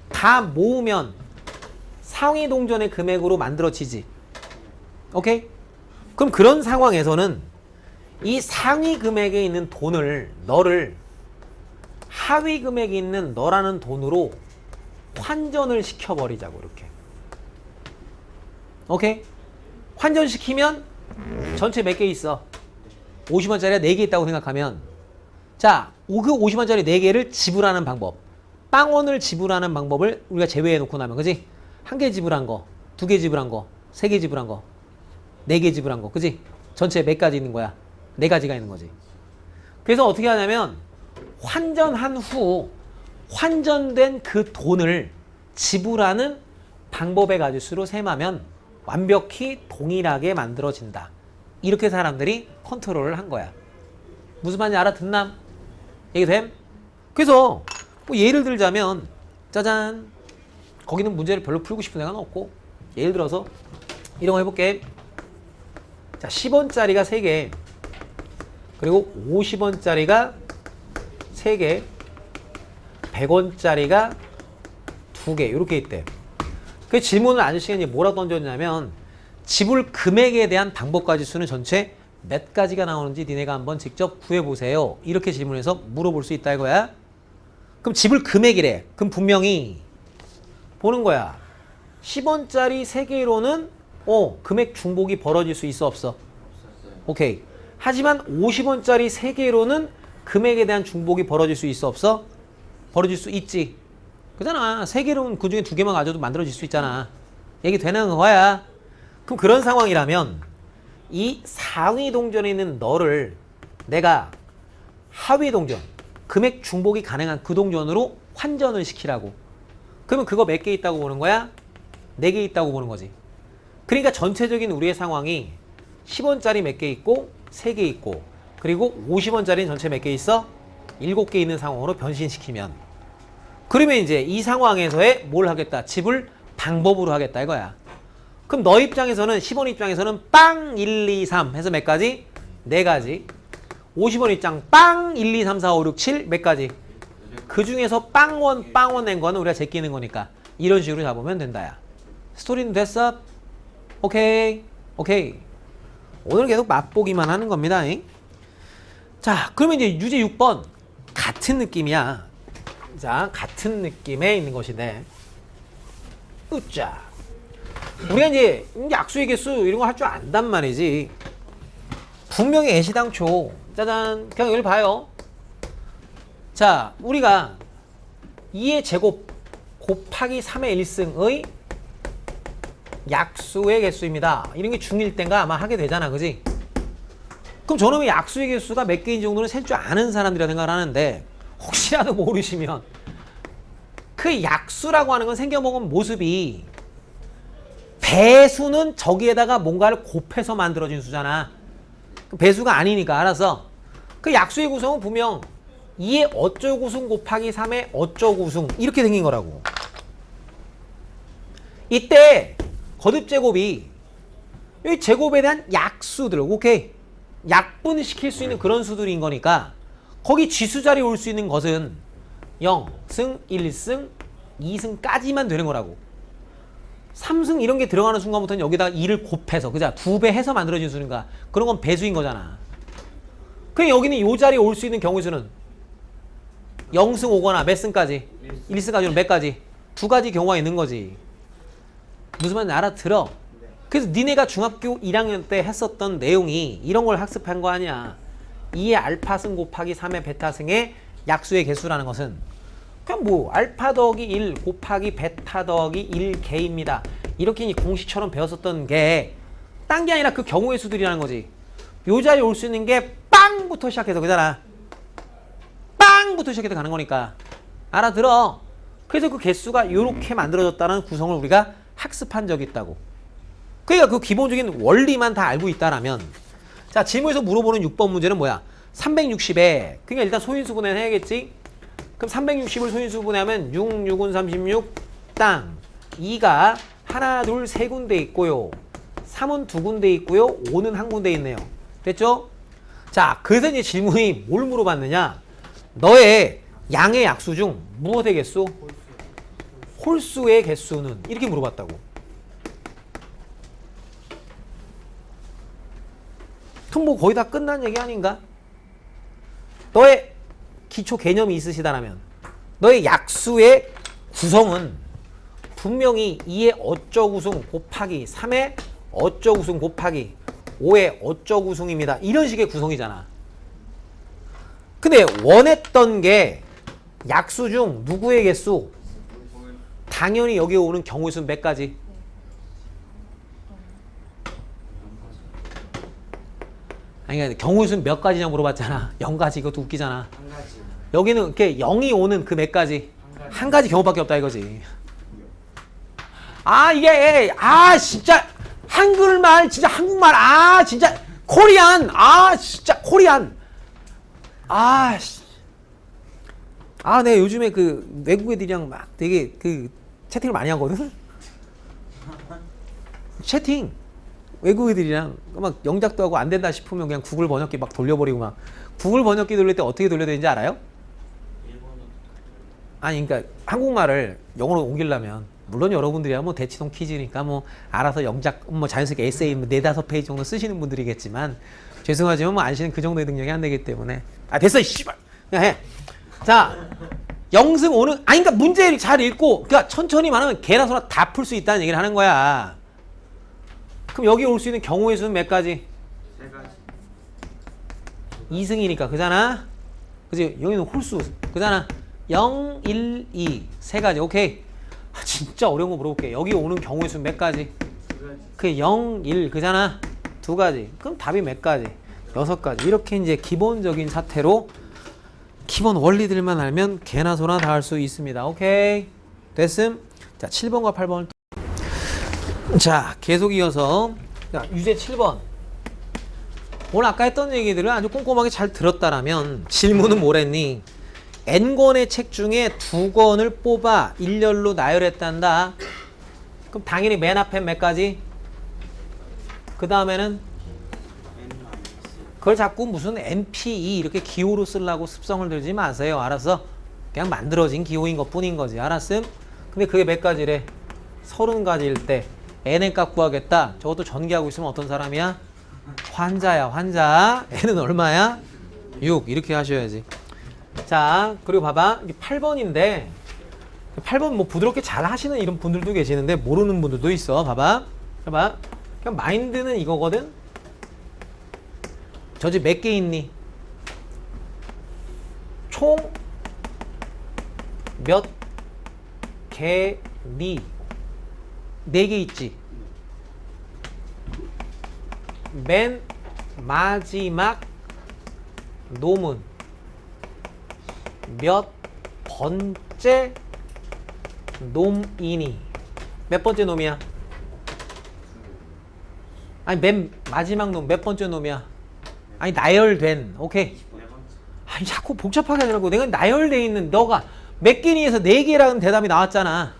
다 모으면 상위 동전의 금액으로 만들어지지. 오케이? 그럼 그런 상황에서는 이 상위 금액에 있는 돈을, 너를 하위 금액에 있는 너라는 돈으로 환전을 시켜버리자고, 이렇게. 오케이? 환전시키면 전체 몇 개 있어? 50원짜리가 4개 있다고 생각하면, 자, 그 50원짜리 4개를 지불하는 방법, 빵원을 지불하는 방법을 우리가 제외해 놓고 나면, 그지? 1개 지불한 거, 2개 지불한 거, 3개 지불한 거, 4개 지불한 거, 그지? 전체 몇 가지 있는 거야? 4가지가 있는 거지. 그래서 어떻게 하냐면 환전한 후 환전된 그 돈을 지불하는 방법의 가지수로 셈하면 완벽히 동일하게 만들어진다. 이렇게 사람들이 컨트롤을 한 거야. 무슨 말인지 알아듣나? 얘기됨? 그래서 뭐 예를 들자면 짜잔, 거기는 문제를 별로 풀고 싶은 애가 없고, 예를 들어서 이런 거 해볼게. 자, 10원짜리가 3개, 그리고 50원짜리가 3개, 100원짜리가 2개 이렇게 있대. 그 질문을 아저씨가 이제 뭐라고 던졌냐면 지불 금액에 대한 방법 가지수는 전체 몇 가지가 나오는지 니네가 한번 직접 구해보세요. 이렇게 질문해서 물어볼 수 있다 이거야. 그럼 지불 금액이래. 그럼 분명히 보는 거야. 10원짜리 3개로는 금액 중복이 벌어질 수 있어 없어? 오케이. 하지만 50원짜리 3개로는 금액에 대한 중복이 벌어질 수 있어 없어? 벌어질 수 있지. 그잖아. 3개로는 그 중에 2개만 가져도 만들어질 수 있잖아. 얘기 되는 거야. 그럼 그런 상황이라면 이 상위 동전에 있는 너를 내가 하위 동전, 금액 중복이 가능한 그 동전으로 환전을 시키라고. 그러면 그거 몇 개 있다고 보는 거야? 4개 있다고 보는 거지. 그러니까 전체적인 우리의 상황이 10원짜리 몇 개 있고 3개 있고 그리고 50원짜리는 전체 몇 개 있어? 7개 있는 상황으로 변신시키면 그러면 이제 이 상황에서의 뭘 하겠다? 집을 방법으로 하겠다 이거야. 그럼 너 입장에서는 10원 입장에서는 빵 1, 2, 3 해서 몇 가지? 4가지. 50원 입장 빵 1, 2, 3, 4, 5, 6, 7 몇 가지? 그 중에서 빵원 낸 거는 우리가 제끼는 거니까 이런 식으로 잡으면 된다 야. 스토리는 됐어? 오케이. 오늘 계속 맛보기만 하는 겁니다. 자, 그러면 이제 유제 6번 같은 느낌이야. 자, 같은 느낌에 있는 것인데 으짜 우리가 이제 약수의 개수 이런 거 할 줄 안단 말이지. 분명히 애시당초 짜잔 그냥 여기 봐요. 자, 우리가 2의 제곱 곱하기 3의 1승의 약수의 개수입니다. 이런 게 중1 때인가 아마 하게 되잖아. 그지? 그럼 저놈의 약수의 개수가 몇 개인 정도는 셀 줄 아는 사람들이라 생각을 하는데 혹시라도 모르시면 그 약수라고 하는 건 생겨먹은 모습이 배수는 저기에다가 뭔가를 곱해서 만들어진 수잖아. 배수가 아니니까 알아서 그 약수의 구성은 분명 2의 어쩌구승 곱하기 3의 어쩌구승 이렇게 생긴 거라고. 이때 거듭제곱이 이 제곱에 대한 약수들 오케이 약분시킬 수 있는 그런 수들인 거니까 거기 지수 자리에 올 수 있는 것은 0승, 1승, 2승까지만 되는 거라고. 3승 이런 게 들어가는 순간부터는 여기다가 2를 곱해서 그자 2배 해서 만들어진 수니까 그런 건 배수인 거잖아. 그럼 여기는 이 자리에 올 수 있는 경우 수는 0승 오거나 몇 승까지? 1승까지는 몇 가지? 2가지 경우가 있는 거지. 무슨 말인지 알아들어? 그래서 니네가 중학교 1학년 때 했었던 내용이 이런 걸 학습한 거 아니야. 2의 알파승 곱하기 3의 베타승의 약수의 개수라는 것은 그냥 뭐 알파 더하기 1 곱하기 베타 더하기 1개입니다. 이렇게 공식처럼 배웠었던 게 딴 게 아니라 그 경우의 수들이라는 거지. 요 자리에 올 수 있는 게 빵부터 시작해서 그잖아. 빵부터 시작해서 가는 거니까 알아들어. 그래서 그 개수가 요렇게 만들어졌다는 구성을 우리가 학습한 적이 있다고. 그러니까 그 기본적인 원리만 다 알고 있다라면 자 질문에서 물어보는 6번 문제는 뭐야? 360에 그러니까 일단 소인수분해 해야겠지? 그럼 360을 소인수분해하면 6, 6은 36, 땅 2가 하나, 둘, 세 군데 있고요. 3은 두 군데 있고요. 5는 한 군데 있네요. 됐죠? 자 그래서 이제 질문이 뭘 물어봤느냐? 너의 양의 약수 중 무엇의 개수? 홀수의 개수는 이렇게 물어봤다고. 그럼 뭐 거의 다 끝난 얘기 아닌가? 너의 기초 개념이 있으시다라면 너의 약수의 구성은 분명히 2의 어쩌구승 곱하기 3의 어쩌구승 곱하기 5의 어쩌구승입니다. 이런 식의 구성이잖아. 근데 원했던 게 약수 중 누구의 개수? 당연히 여기에 오는 경우의 수는 몇 가지? 아니 그러니까 경우의 수는 몇 가지냐 물어봤잖아. 0가지. 이것도 웃기잖아. 한 가지. 여기는 이렇게 0이 오는 그 몇 가지? 한 가지 경우밖에 없다 이거지. 아 이게 진짜 한글말 진짜 한국말 진짜 코리안 진짜 코리안 내가 요즘에 그 외국 애들이랑 막 되게 그 채팅을 많이 하거든. 채팅 외국 애들이랑 막 영작도 하고 안 된다 싶으면 그냥 구글 번역기 막 돌려버리고 막 구글 번역기 돌릴 때 어떻게 돌려야 되는지 알아요? 아니 그러니까 한국말을 영어로 옮기려면 물론 여러분들이야 뭐 대치동 퀴즈니까 뭐 알아서 영작 뭐 자연스럽게 에세이 뭐 4-5페이지 정도 쓰시는 분들이겠지만 죄송하지만 뭐 안시는 그 정도의 능력이 안 되기 때문에 됐어 씨발 그냥 해. 자 0승 5는 그러니까 문제를 잘 읽고 그러니까 천천히 말하면 개나 소나 다 풀 수 있다는 얘기를 하는 거야. 그럼 여기 올 수 있는 경우의 수는 몇 가지? 3가지. 2승이니까 그잖아. 그지? 여기는 홀수 그잖아. 0, 1, 2 세 가지. 오케이. 진짜 어려운 거 물어볼게. 여기 오는 경우의 수는 몇 가지? 2가지. 그 0, 1 그잖아. 2가지. 그럼 답이 몇 가지? 6가지. 이렇게 이제 기본적인 사태로 기본 원리들만 알면 개나 소나 다 할 수 있습니다. 오케이. 됐음? 자, 7번과 8번. 자, 계속 이어서 자, 유제 7번. 오늘 아까 했던 얘기들을 아주 꼼꼼하게 잘 들었다라면 질문은 뭐랬니? N권의 책 중에 2권을 뽑아 일렬로 나열했단다. 그럼 당연히 맨 앞에 몇 가지? 그 다음에는 그걸 자꾸 무슨 NPE 이렇게 기호로 쓰려고 습성을 들지 마세요. 알았어? 그냥 만들어진 기호인 것 뿐인 거지. 알았음? 근데 그게 몇 가지래? 30가지일 때 N의 값 구하겠다. 저것도 전개하고 있으면 어떤 사람이야? 환자야, 환자. N은 얼마야? 6. 이렇게 하셔야지. 자, 그리고 봐봐. 이게 8번인데 8번 뭐 부드럽게 잘 하시는 이런 분들도 계시는데 모르는 분들도 있어. 봐봐. 봐봐. 그냥 마인드는 이거거든. 저지 몇 개 있니? 총 몇 개니? 4개 있지. 맨 마지막 놈은 몇 번째 놈이니? 몇 번째 놈이야? 아니 맨 마지막 놈 몇 번째 놈이야? 아니 나열된. 오케이. 아니 자꾸 복잡하게 하더라고. 내가 나열돼 있는 너가 몇 개니에서 4개라는 대답이 나왔잖아.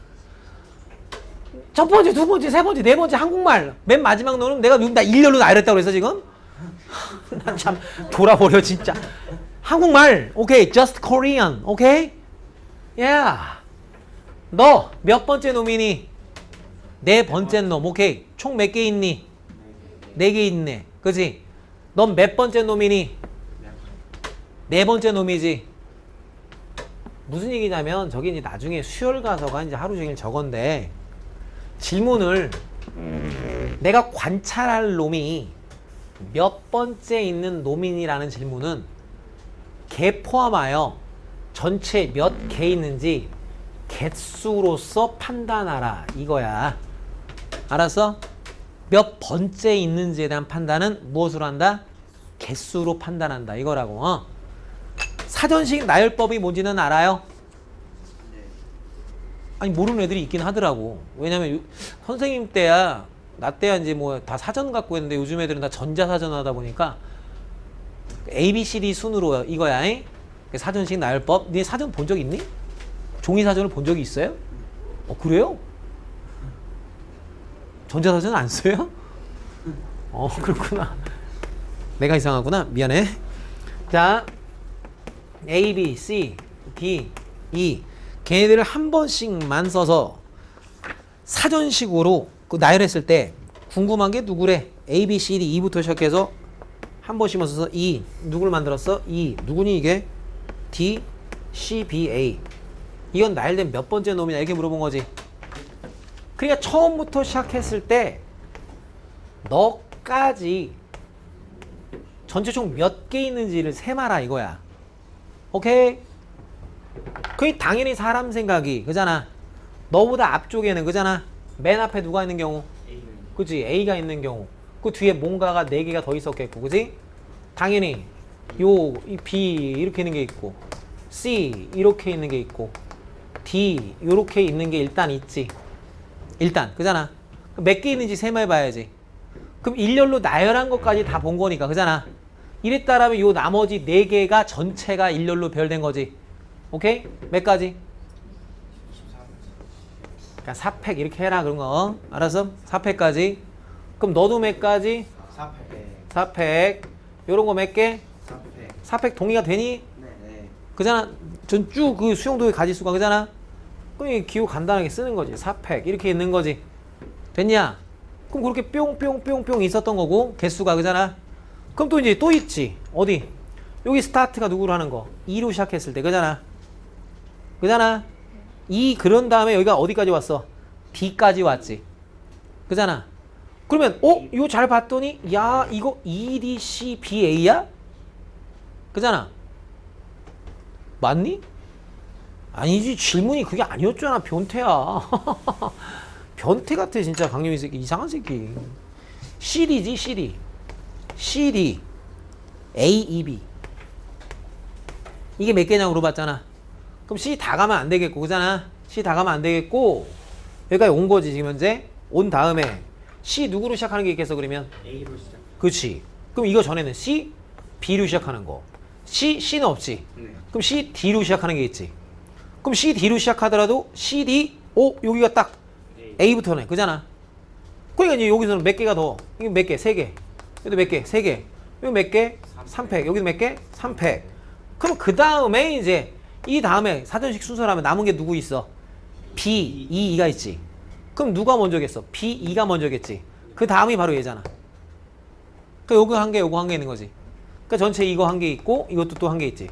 첫 번째, 두 번째, 세 번째, 네 번째 한국말 맨 마지막 놈은 내가 나 일렬로 나열했다고 그랬어 지금? 난 참 돌아버려 진짜. 한국말. 오케이. Just Korean. 오케이? Yeah. 너 몇 번째 놈이니? 4번째 놈. 오케이. 총 몇 개 있니? 4개 있네. 그치? 넌 몇 번째 놈이니? 4번째 놈이지. 무슨 얘기냐면 저기 이제 나중에 수열 가서가 이제 하루 종일 저건데 질문을 내가 관찰할 놈이 몇 번째 있는 놈이니라는 질문은 개 포함하여 전체 몇 개 있는지 개수로서 판단하라 이거야. 알았어? 몇 번째 있는지에 대한 판단은 무엇으로 한다? 개수로 판단한다 이거라고. 사전식 나열법이 뭔지는 알아요? 아니 모르는 애들이 있긴 하더라고. 왜냐면 선생님 때야 나 때야 이제 뭐 다 사전 갖고 했는데 요즘 애들은 다 전자사전 하다 보니까 ABCD 순으로 이거야. 잉? 사전식 나열법. 니 사전 본 적 있니? 종이 사전을 본 적이 있어요? 그래요? 전자사전 안 써요? 그렇구나. 내가 이상하구나. 미안해. 자, A, B, C, D, E 걔네들을 한 번씩만 써서 사전식으로 그 나열했을 때 궁금한 게 누구래? A, B, C, D, E부터 시작해서 한 번씩만 써서 E 누구를 만들었어? E 누구니 이게? D, C, B, A 이건 나열된 몇 번째 놈이냐 이렇게 물어본 거지. 그러니까 처음부터 시작했을 때 너까지 전체 총 몇 개 있는지를 세마라 이거야. 오케이? 그게 당연히 사람 생각이 그잖아. 너보다 앞쪽에는 그잖아. 맨 앞에 누가 있는 경우? 그치? A가 있는 경우. 그 뒤에 뭔가가 4개가 더 있었겠고 그치? 당연히 이 B 이렇게 있는 게 있고 C 이렇게 있는 게 있고 D 이렇게 있는 게 일단 있지. 일단 그잖아. 몇 개 있는지 세마해봐야지. 그럼 일렬로 나열한 것까지 다 본 거니까 그잖아. 이랬다라면 요 나머지 4개가 전체가 일렬로 별된 거지. 오케이? 몇 가지? 그러니까 4팩 이렇게 해라 그런 거. 알았어? 4팩까지. 그럼 너도 몇 가지? 4팩. 요런 거 몇 개? 4팩 동의가 되니? 네. 그잖아. 전 쭉 그 수용도의 가지수가 그잖아. 그럼 기호 간단하게 쓰는 거지. 4팩 이렇게 있는 거지. 됐냐? 그럼 그렇게 뿅뿅뿅뿅 있었던 거고 개수가 그잖아. 그럼 또 이제 또 있지. 어디? 여기 스타트가 누구로 하는 거? 2로 시작했을 때 그잖아. 그잖아. 2 그런 다음에 여기가 어디까지 왔어? D까지 왔지. 그잖아. 그러면 이거 잘 봤더니 야 이거 EDCBA야? 그잖아. 맞니? 아니지. 질문이 그게 아니었잖아. 변태야. 변태 같아 진짜 강림이 새끼. 이상한 새끼. CD지 CD. CD, A, E, B. 이게 몇 개냐고 물어봤잖아. 그럼 C 다 가면 안 되겠고, 그잖아. C 다 가면 안 되겠고, 여기까지 온 거지, 지금 현재. 온 다음에 C 누구로 시작하는 게 있겠어, 그러면? A로 시작. 그렇지. 그럼 이거 전에는 C, B로 시작하는 거. C는 없지. 네. 그럼 C, D로 시작하는 게 있지. 그럼 C, D로 시작하더라도 C, D, 여기가 딱 A부터네. 그잖아. 그러니까 이제 여기서는 몇 개가 더. 이거 몇 개? 3개. 여기도 몇 개? 3개. 여기 몇 개? 3팩. 여기도 몇 개? 3팩. 그럼 그 다음에 이제 이 다음에 사전식 순서라면 남은 게 누구 있어? B, E, E가 있지. 그럼 누가 먼저겠어? B, E가 먼저겠지. 그 다음이 바로 얘잖아. 그러니까 요거 한 개, 요거 한 개 있는 거지. 그러니까 전체 이거 한 개 있고 이것도 또 한 개 있지.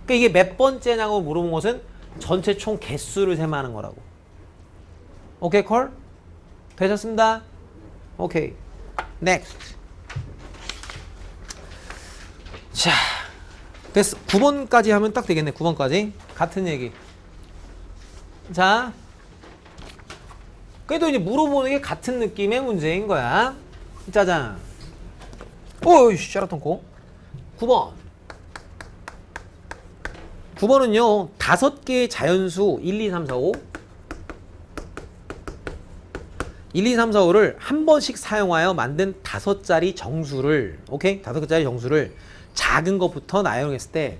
그러니까 이게 몇 번째냐고 물어본 것은 전체 총 개수를 셈하는 거라고. 오케이, 콜? 되셨습니다. 오케이. next. 자, 됐어. 9번까지 하면 딱 되겠네. 9번까지. 같은 얘기. 자, 그래도 이제 물어보는 게 같은 느낌의 문제인 거야. 짜잔. 오이씨, 짜라통코. 9번. 9번은요, 5개의 자연수 1, 2, 3, 4, 5. 1, 2, 3, 4, 5를 한 번씩 사용하여 만든 5자리 정수를, 오케이? 5자리 정수를 작은 것부터 나열했을 때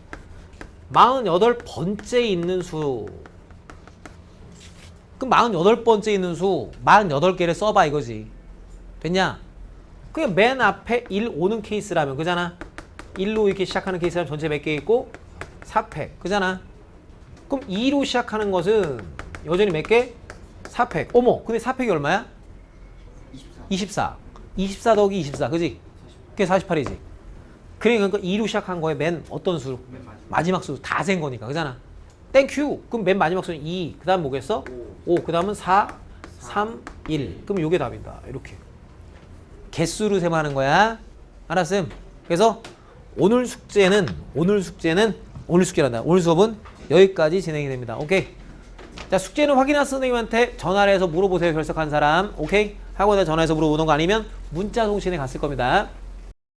48번째 있는 수. 그럼 48번째 있는 수 48개를 써봐 이거지. 됐냐? 그냥 맨 앞에 1 오는 케이스라면 그잖아. 1로 이렇게 시작하는 케이스라면 전체 몇 개 있고 4팩 그잖아. 그럼 2로 시작하는 것은 여전히 몇 개? 4팩. 어머, 근데 4팩이 얼마야? 24. 24 더하기 24 그지? 그게 48이지. 그러니까 2로 시작한 거에 맨 어떤 수? 마지막 수 다 센 거니까 그잖아. 땡큐. 그럼 맨 마지막 수는 2. 그 다음 뭐겠어? 5. 그 다음은 4, 3, 1. 그럼 요게 답이다. 이렇게. 개수로 셈하는 거야. 알았음? 그래서 오늘 숙제란다. 오늘 수업은 여기까지 진행이 됩니다. 오케이? 자, 숙제는 확인한 선생님한테 전화를 해서 물어보세요. 결석한 사람. 오케이? 학원에 전화해서 물어보는 거 아니면 문자 송신에 갔을 겁니다.